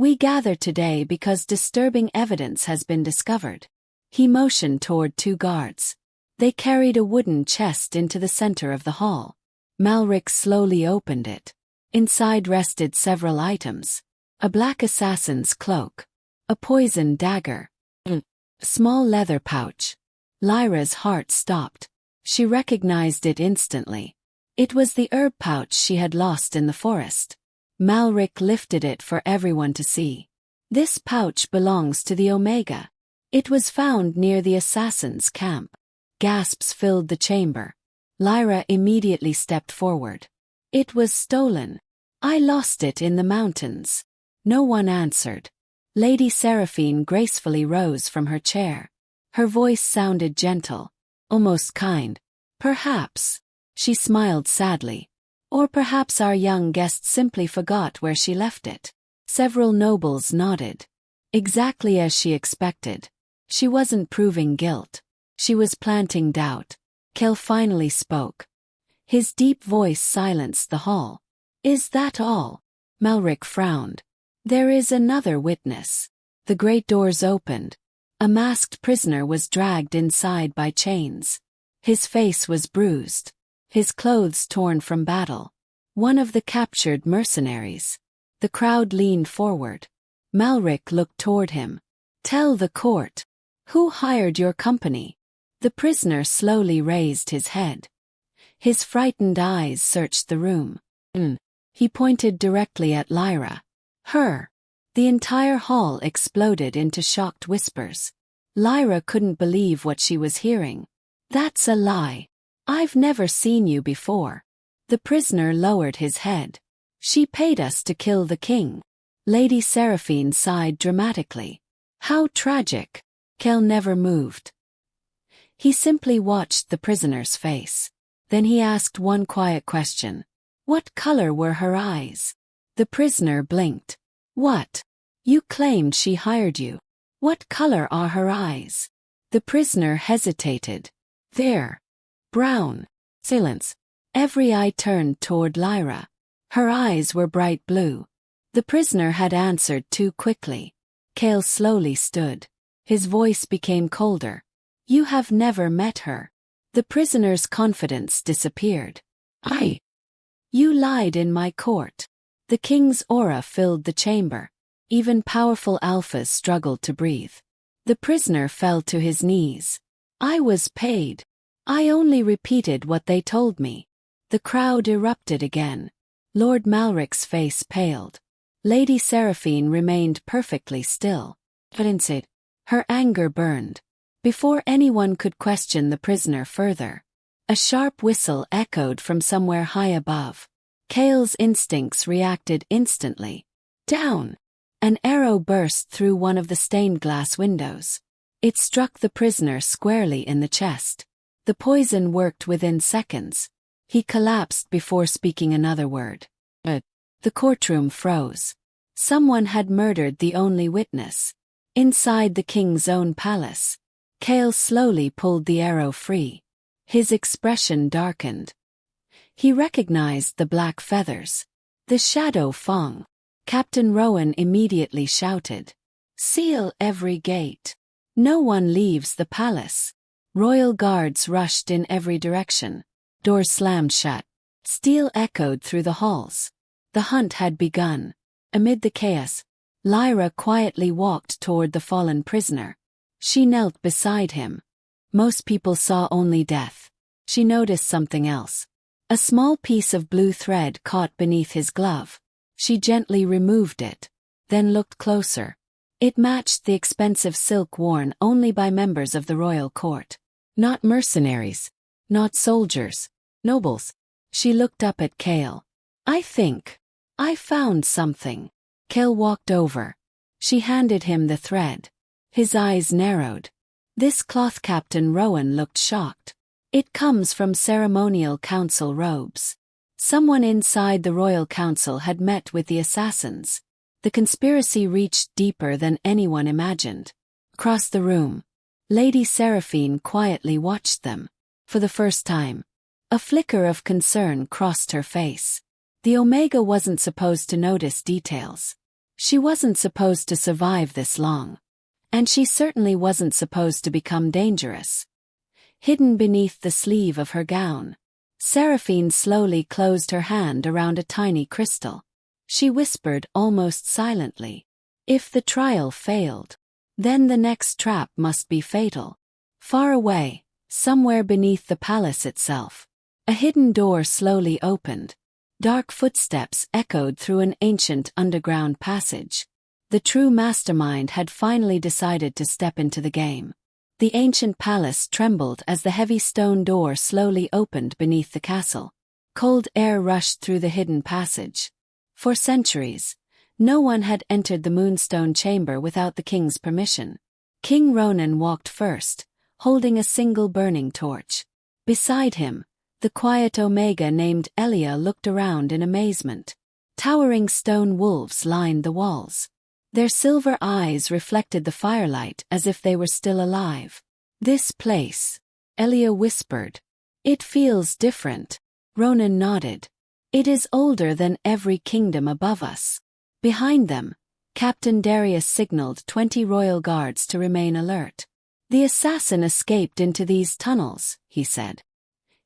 We gather today because disturbing evidence has been discovered. He motioned toward 2 guards. They carried a wooden chest into the center of the hall. Malric slowly opened it. Inside rested several items. A black assassin's cloak. A poison dagger. A small leather pouch. Lyra's heart stopped. She recognized it instantly. It was the herb pouch she had lost in the forest. Malric lifted it for everyone to see. This pouch belongs to the Omega. It was found near the assassin's camp. Gasps filled the chamber. Lyra immediately stepped forward. It was stolen. I lost it in the mountains. No one answered. Lady Seraphine gracefully rose from her chair. Her voice sounded gentle, almost kind. Perhaps. She smiled sadly. Or perhaps our young guest simply forgot where she left it. Several nobles nodded. Exactly as she expected. She wasn't proving guilt. She was planting doubt. Kel finally spoke. His deep voice silenced the hall. Is that all? Malric frowned. There is another witness. The great doors opened. A masked prisoner was dragged inside by chains. His face was bruised. His clothes torn from battle. One of the captured mercenaries. The crowd leaned forward. Malric looked toward him. Tell the court. Who hired your company? The prisoner slowly raised his head. His frightened eyes searched the room. He pointed directly at Lyra. Her. The entire hall exploded into shocked whispers. Lyra couldn't believe what she was hearing. That's a lie. I've never seen you before. The prisoner lowered his head. She paid us to kill the king. Lady Seraphine sighed dramatically. How tragic. Kel never moved. He simply watched the prisoner's face. Then he asked one quiet question. What color were her eyes? The prisoner blinked. What? You claimed she hired you. What color are her eyes? The prisoner hesitated. They're brown. Silence. Every eye turned toward Lyra. Her eyes were bright blue. The prisoner had answered too quickly. Cale slowly stood. His voice became colder. You have never met her. The prisoner's confidence disappeared. You lied in my court. The king's aura filled the chamber. Even powerful alphas struggled to breathe. The prisoner fell to his knees. I was paid. I only repeated what they told me. The crowd erupted again. Lord Malric's face paled. Lady Seraphine remained perfectly still. Her anger burned. Before anyone could question the prisoner further, a sharp whistle echoed from somewhere high above. Cale's instincts reacted instantly. Down! An arrow burst through one of the stained glass windows. It struck the prisoner squarely in the chest. The poison worked within seconds. He collapsed before speaking another word. The courtroom froze. Someone had murdered the only witness. Inside the king's own palace. Cale slowly pulled the arrow free. His expression darkened. He recognized the black feathers. The shadow Fong. Captain Rowan immediately shouted. Seal every gate. No one leaves the palace. Royal guards rushed in every direction. Doors slammed shut. Steel echoed through the halls. The hunt had begun. Amid the chaos, Lyra quietly walked toward the fallen prisoner. She knelt beside him. Most people saw only death. She noticed something else. A small piece of blue thread caught beneath his glove. She gently removed it, then looked closer. It matched the expensive silk worn only by members of the royal court. Not mercenaries. Not soldiers. Nobles. She looked up at Cale. I think I found something. Cale walked over. She handed him the thread. His eyes narrowed. This cloth Captain Rowan looked shocked. It comes from ceremonial council robes. Someone inside the royal council had met with the assassins. The conspiracy reached deeper than anyone imagined. Across the room, Lady Seraphine quietly watched them. For the first time, a flicker of concern crossed her face. The Omega wasn't supposed to notice details. She wasn't supposed to survive this long. And she certainly wasn't supposed to become dangerous. Hidden beneath the sleeve of her gown, Seraphine slowly closed her hand around a tiny crystal. She whispered almost silently, "If the trial failed, then the next trap must be fatal." Far away, somewhere beneath the palace itself, a hidden door slowly opened. Dark footsteps echoed through an ancient underground passage. The true mastermind had finally decided to step into the game. The ancient palace trembled as the heavy stone door slowly opened beneath the castle. Cold air rushed through the hidden passage. For centuries, no one had entered the Moonstone Chamber without the king's permission. King Ronan walked first, holding a single burning torch. Beside him, the quiet Omega named Elia looked around in amazement. Towering stone wolves lined the walls. Their silver eyes reflected the firelight as if they were still alive. "This place," Elia whispered. "It feels different." Ronan nodded. "It is older than every kingdom above us." Behind them, Captain Darius signaled 20 royal guards to remain alert. "The assassin escaped into these tunnels," he said.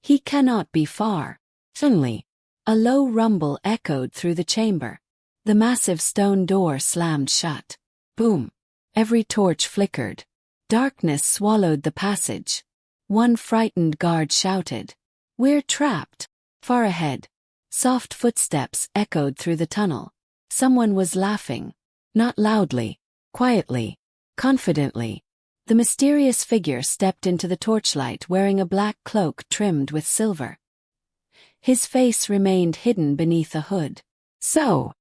"He cannot be far." Suddenly, a low rumble echoed through the chamber. The massive stone door slammed shut. Boom! Every torch flickered. Darkness swallowed the passage. One frightened guard shouted, "We're trapped!" Far ahead, soft footsteps echoed through the tunnel. Someone was laughing. Not loudly, quietly, confidently. The mysterious figure stepped into the torchlight wearing a black cloak trimmed with silver. His face remained hidden beneath a hood. "So,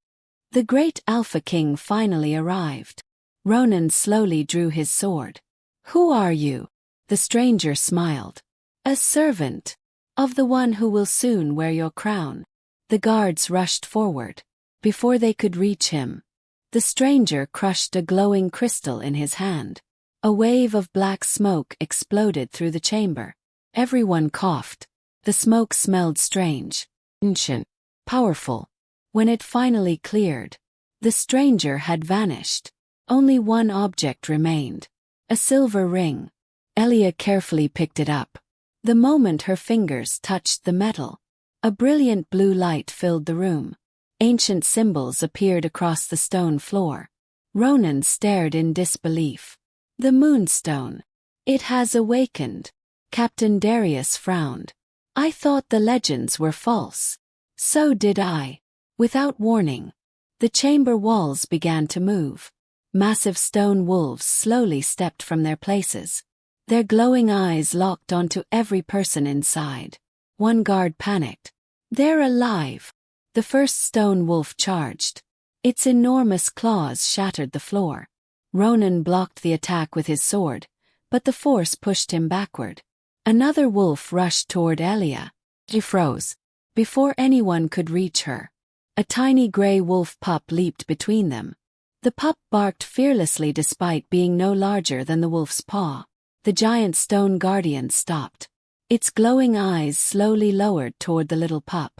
the great Alpha King finally arrived." Ronan slowly drew his sword. "Who are you?" The stranger smiled. "A servant of the one who will soon wear your crown." The guards rushed forward. Before they could reach him, the stranger crushed a glowing crystal in his hand. A wave of black smoke exploded through the chamber. Everyone coughed. The smoke smelled strange, ancient, powerful. When it finally cleared, the stranger had vanished. Only one object remained. A silver ring. Elia carefully picked it up. The moment her fingers touched the metal, a brilliant blue light filled the room. Ancient symbols appeared across the stone floor. Ronan stared in disbelief. "The Moonstone. It has awakened." Captain Darius frowned. "I thought the legends were false." "So did I." Without warning, the chamber walls began to move. Massive stone wolves slowly stepped from their places. Their glowing eyes locked onto every person inside. One guard panicked. "They're alive." The first stone wolf charged. Its enormous claws shattered the floor. Ronan blocked the attack with his sword, but the force pushed him backward. Another wolf rushed toward Elia. She froze. Before anyone could reach her, a tiny gray wolf pup leaped between them. The pup barked fearlessly despite being no larger than the wolf's paw. The giant stone guardian stopped. Its glowing eyes slowly lowered toward the little pup.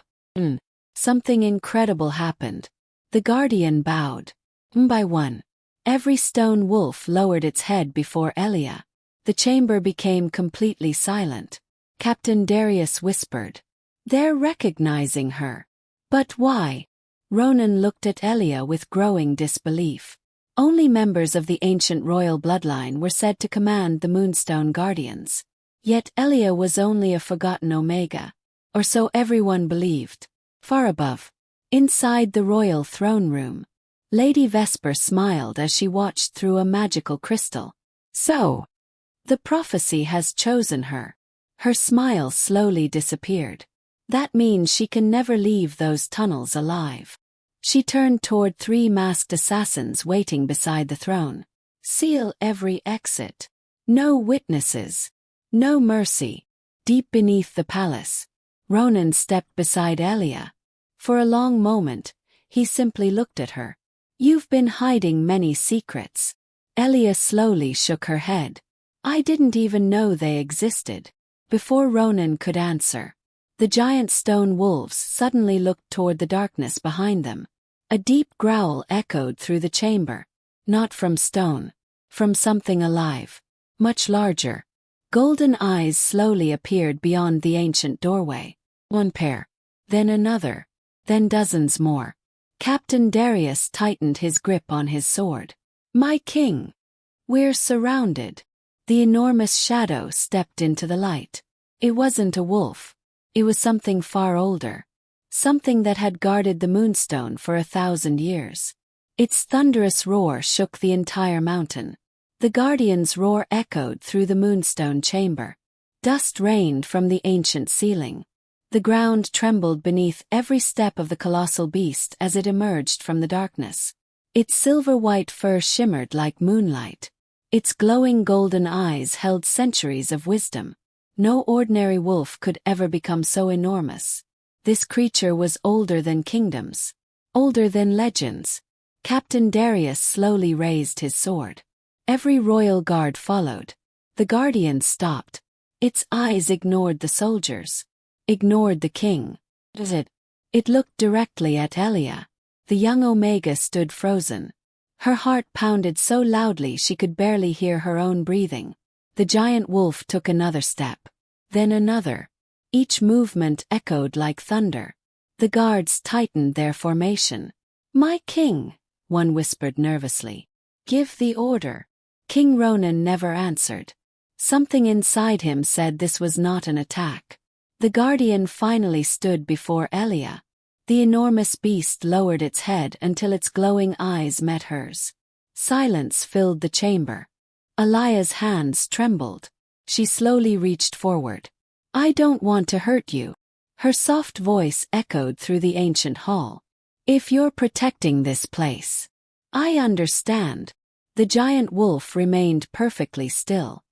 Something incredible happened. The guardian bowed. One by one, every stone wolf lowered its head before Elia. The chamber became completely silent. Captain Darius whispered, "They're recognizing her." "But why?" Ronan looked at Elia with growing disbelief. Only members of the ancient royal bloodline were said to command the Moonstone Guardians. Yet Elia was only a forgotten Omega. Or so everyone believed. Far above, inside the royal throne room, Lady Vesper smiled as she watched through a magical crystal. "So, the prophecy has chosen her." Her smile slowly disappeared. "That means she can never leave those tunnels alive." She turned toward 3 masked assassins waiting beside the throne. "Seal every exit. No witnesses. No mercy." Deep beneath the palace, Ronan stepped beside Elia. For a long moment, he simply looked at her. "You've been hiding many secrets." Elia slowly shook her head. "I didn't even know they existed." Before Ronan could answer, the giant stone wolves suddenly looked toward the darkness behind them. A deep growl echoed through the chamber. Not from stone. From something alive. Much larger. Golden eyes slowly appeared beyond the ancient doorway. One pair. Then another. Then dozens more. Captain Darius tightened his grip on his sword. My king! We're surrounded. The enormous shadow stepped into the light. It wasn't a wolf. It was something far older. Something that had guarded the moonstone for 1,000 years. Its thunderous roar shook the entire mountain. The guardian's roar echoed through the moonstone chamber. Dust rained from the ancient ceiling. The ground trembled beneath every step of the colossal beast as it emerged from the darkness. Its silver-white fur shimmered like moonlight. Its glowing golden eyes held centuries of wisdom. No ordinary wolf could ever become so enormous. This creature was older than kingdoms. Older than legends. Captain Darius slowly raised his sword. Every royal guard followed. The guardian stopped. Its eyes ignored the soldiers. Ignored the king. It looked directly at Aria. The young Omega stood frozen. Her heart pounded so loudly she could barely hear her own breathing. The giant wolf took another step. Then another. Each movement echoed like thunder. The guards tightened their formation. My king, one whispered nervously. Give the order. King Ronan never answered. Something inside him said this was not an attack. The guardian finally stood before Aria. The enormous beast lowered its head until its glowing eyes met hers. Silence filled the chamber. Alia's hands trembled. She slowly reached forward. I don't want to hurt you. Her soft voice echoed through the ancient hall. If you're protecting this place. I understand. The giant wolf remained perfectly still.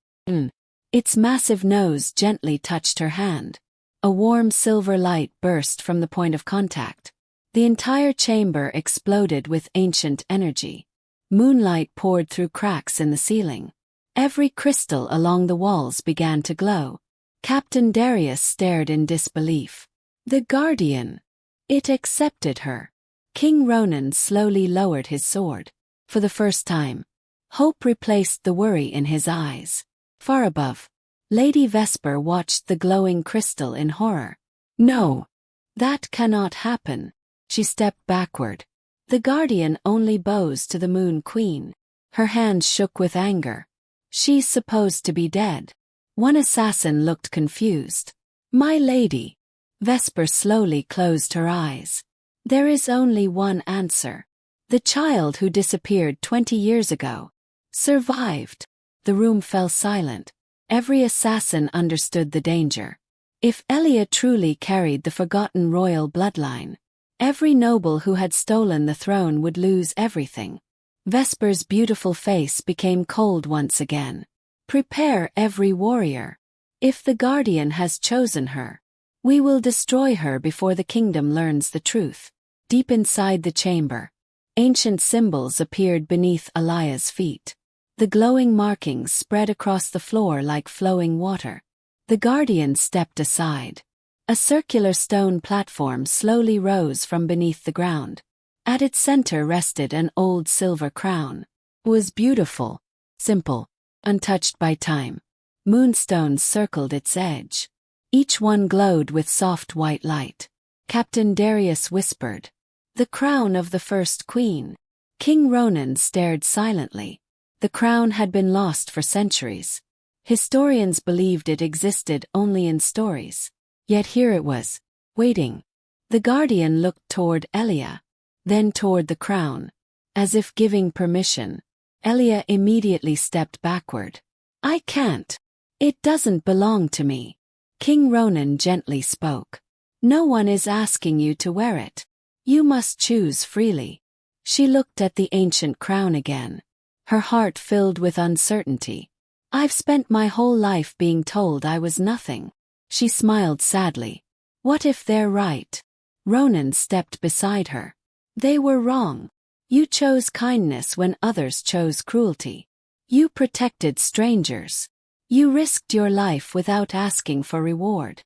Its massive nose gently touched her hand. A warm silver light burst from the point of contact. The entire chamber exploded with ancient energy. Moonlight poured through cracks in the ceiling. Every crystal along the walls began to glow. Captain Darius stared in disbelief. The guardian. It accepted her. King Ronan slowly lowered his sword. For the first time, hope replaced the worry in his eyes. Far above, Lady Vesper watched the glowing crystal in horror. No! That cannot happen. She stepped backward. The guardian only bows to the Moon Queen. Her hands shook with anger. She's supposed to be dead. One assassin looked confused. My lady. Vesper slowly closed her eyes. There is only one answer. The child who disappeared 20 years ago survived. The room fell silent. Every assassin understood the danger. If Aria truly carried the forgotten royal bloodline, every noble who had stolen the throne would lose everything. Vesper's beautiful face became cold once again. Prepare every warrior. If the guardian has chosen her, we will destroy her before the kingdom learns the truth. Deep inside the chamber, ancient symbols appeared beneath Alia's feet. The glowing markings spread across the floor like flowing water. The guardian stepped aside. A circular stone platform slowly rose from beneath the ground. At its center rested an old silver crown. It was beautiful, simple, untouched by time. Moonstones circled its edge. Each one glowed with soft white light. Captain Darius whispered, "The crown of the first queen." King Ronan stared silently. The crown had been lost for centuries. Historians believed it existed only in stories. Yet here it was, waiting. The guardian looked toward Aria, then toward the crown. As if giving permission, Aria immediately stepped backward. I can't. It doesn't belong to me. King Ronan gently spoke. No one is asking you to wear it. You must choose freely. She looked at the ancient crown again. Her heart filled with uncertainty. I've spent my whole life being told I was nothing. She smiled sadly. What if they're right? Ronan stepped beside her. They were wrong. You chose kindness when others chose cruelty. You protected strangers. You risked your life without asking for reward.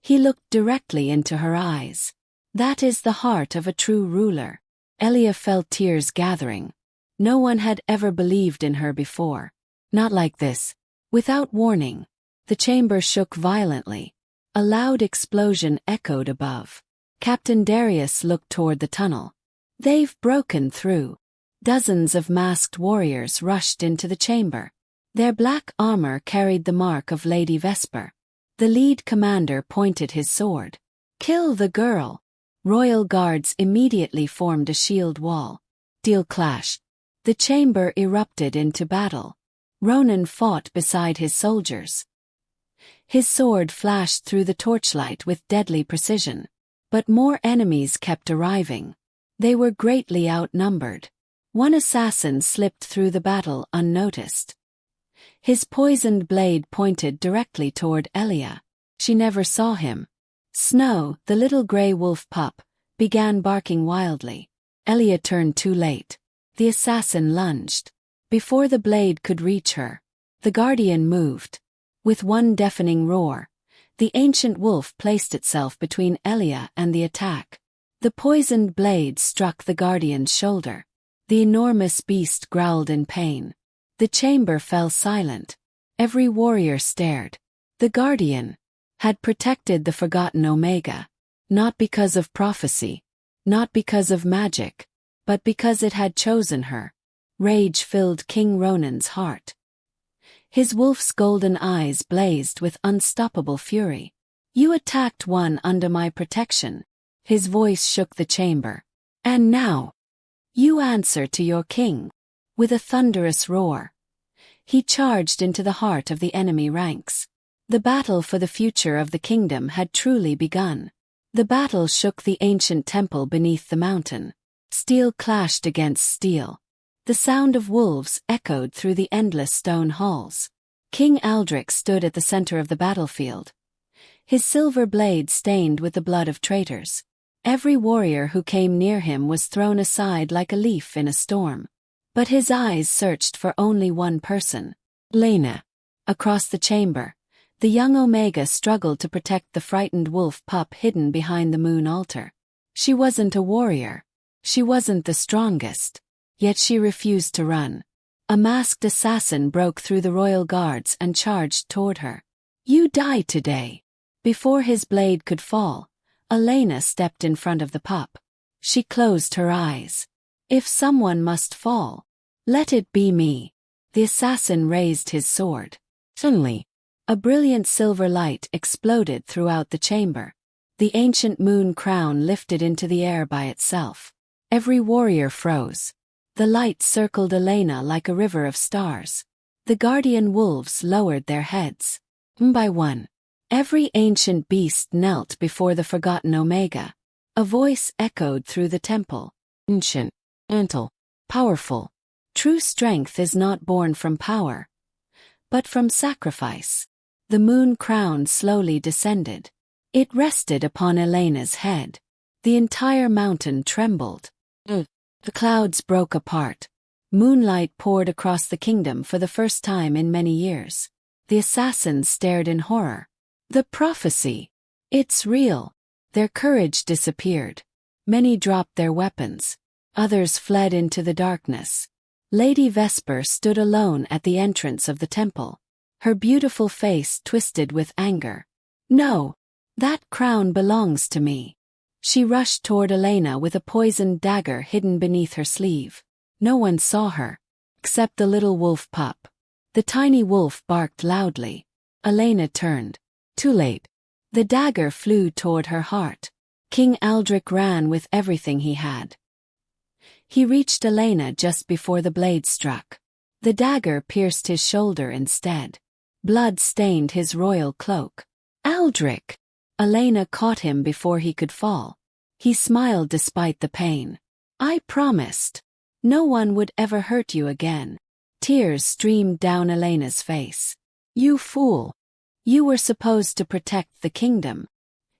He looked directly into her eyes. That is the heart of a true ruler. Aria felt tears gathering. No one had ever believed in her before. Not like this. Without warning, the chamber shook violently. A loud explosion echoed above. Captain Darius looked toward the tunnel. They've broken through. Dozens of masked warriors rushed into the chamber. Their black armor carried the mark of Lady Vesper. The lead commander pointed his sword. Kill the girl. Royal guards immediately formed a shield wall. Steel clashed. The chamber erupted into battle. Ronan fought beside his soldiers. His sword flashed through the torchlight with deadly precision. But more enemies kept arriving. They were greatly outnumbered. One assassin slipped through the battle unnoticed. His poisoned blade pointed directly toward Aria. She never saw him. Snow, the little gray wolf pup, began barking wildly. Aria turned too late. The assassin lunged. Before the blade could reach her, the guardian moved. With one deafening roar, the ancient wolf placed itself between Aria and the attack. The poisoned blade struck the guardian's shoulder. The enormous beast growled in pain. The chamber fell silent. Every warrior stared. The guardian had protected the forgotten Omega, not because of prophecy, not because of magic, but because it had chosen her. Rage filled King Ronan's heart. His wolf's golden eyes blazed with unstoppable fury. You attacked one under my protection. His voice shook the chamber. And now, you answer to your king. With a thunderous roar, he charged into the heart of the enemy ranks. The battle for the future of the kingdom had truly begun. The battle shook the ancient temple beneath the mountain. Steel clashed against steel. The sound of wolves echoed through the endless stone halls. King Aldrich stood at the center of the battlefield. His silver blade stained with the blood of traitors. Every warrior who came near him was thrown aside like a leaf in a storm. But his eyes searched for only one person. Lena. Across the chamber, the young Omega struggled to protect the frightened wolf pup hidden behind the moon altar. She wasn't a warrior. She wasn't the strongest. Yet she refused to run. A masked assassin broke through the royal guards and charged toward her. You die today. Before his blade could fall, Elena stepped in front of the pup. She closed her eyes. If someone must fall, let it be me. The assassin raised his sword. Suddenly, a brilliant silver light exploded throughout the chamber. The ancient moon crown lifted into the air by itself. Every warrior froze. The light circled Elena like a river of stars. The guardian wolves lowered their heads. One by one, every ancient beast knelt before the forgotten Omega. A voice echoed through the temple. Ancient, gentle, powerful. True strength is not born from power, but from sacrifice. The moon crown slowly descended. It rested upon Elena's head. The entire mountain trembled. The clouds broke apart. Moonlight poured across the kingdom for the first time in many years. The assassins stared in horror. The prophecy. It's real. Their courage disappeared. Many dropped their weapons. Others fled into the darkness. Lady Vesper stood alone at the entrance of the temple. Her beautiful face twisted with anger. No, that crown belongs to me. She rushed toward Elena with a poisoned dagger hidden beneath her sleeve. No one saw her, except the little wolf pup. The tiny wolf barked loudly. Elena turned. Too late. The dagger flew toward her heart. King Aldrich ran with everything he had. He reached Elena just before the blade struck. The dagger pierced his shoulder instead. Blood stained his royal cloak. Aldrich! Elena caught him before he could fall. He smiled despite the pain. I promised. No one would ever hurt you again. Tears streamed down Elena's face. You fool. You were supposed to protect the kingdom.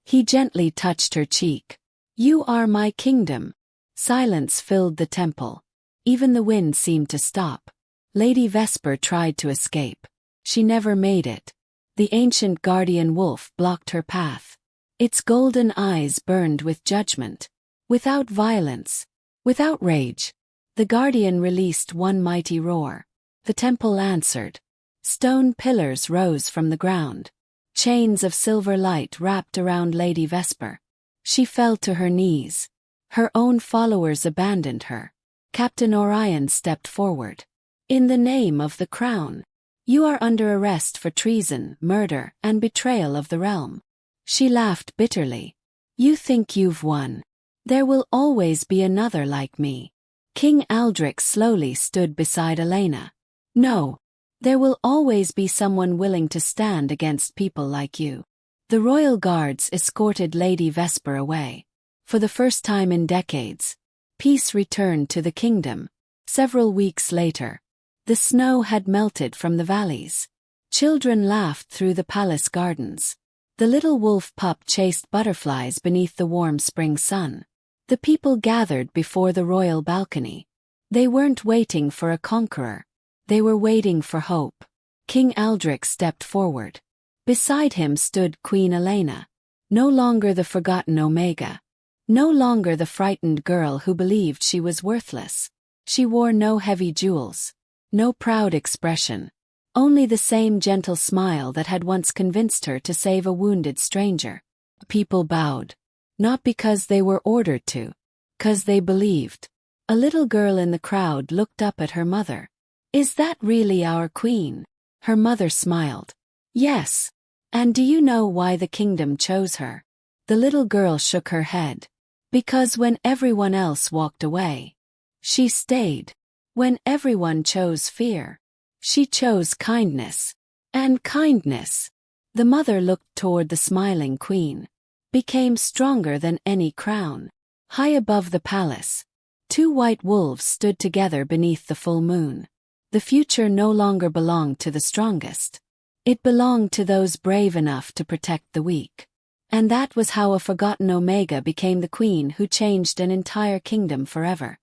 He gently touched her cheek. You are my kingdom. Silence filled the temple. Even the wind seemed to stop. Lady Vesper tried to escape. She never made it. The ancient guardian wolf blocked her path. Its golden eyes burned with judgment. Without violence, With outrage, the guardian released one mighty roar. The temple answered. Stone pillars rose from the ground. Chains of silver light wrapped around Lady Vesper. She fell to her knees. Her own followers abandoned her. Captain Orion stepped forward. In the name of the crown, you are under arrest for treason, murder, and betrayal of the realm. She laughed bitterly. You think you've won. There will always be another like me. King Aldrich slowly stood beside Elena. No. There will always be someone willing to stand against people like you. The royal guards escorted Lady Vesper away. For the first time in decades, peace returned to the kingdom. Several weeks later, the snow had melted from the valleys. Children laughed through the palace gardens. The little wolf pup chased butterflies beneath the warm spring sun. The people gathered before the royal balcony. They weren't waiting for a conqueror. They were waiting for hope. King Aldrich stepped forward. Beside him stood Queen Elena. No longer the forgotten Omega. No longer the frightened girl who believed she was worthless. She wore no heavy jewels. No proud expression. Only the same gentle smile that had once convinced her to save a wounded stranger. People bowed. Not because they were ordered to. 'Cause they believed. A little girl in the crowd looked up at her mother. Is that really our queen? Her mother smiled. Yes. And do you know why the kingdom chose her? The little girl shook her head. Because when everyone else walked away, she stayed. When everyone chose fear, she chose kindness. And kindness, the mother looked toward the smiling queen, became stronger than any crown. High above the palace, two white wolves stood together beneath the full moon. The future no longer belonged to the strongest. It belonged to those brave enough to protect the weak. And that was how a forgotten Omega became the queen who changed an entire kingdom forever.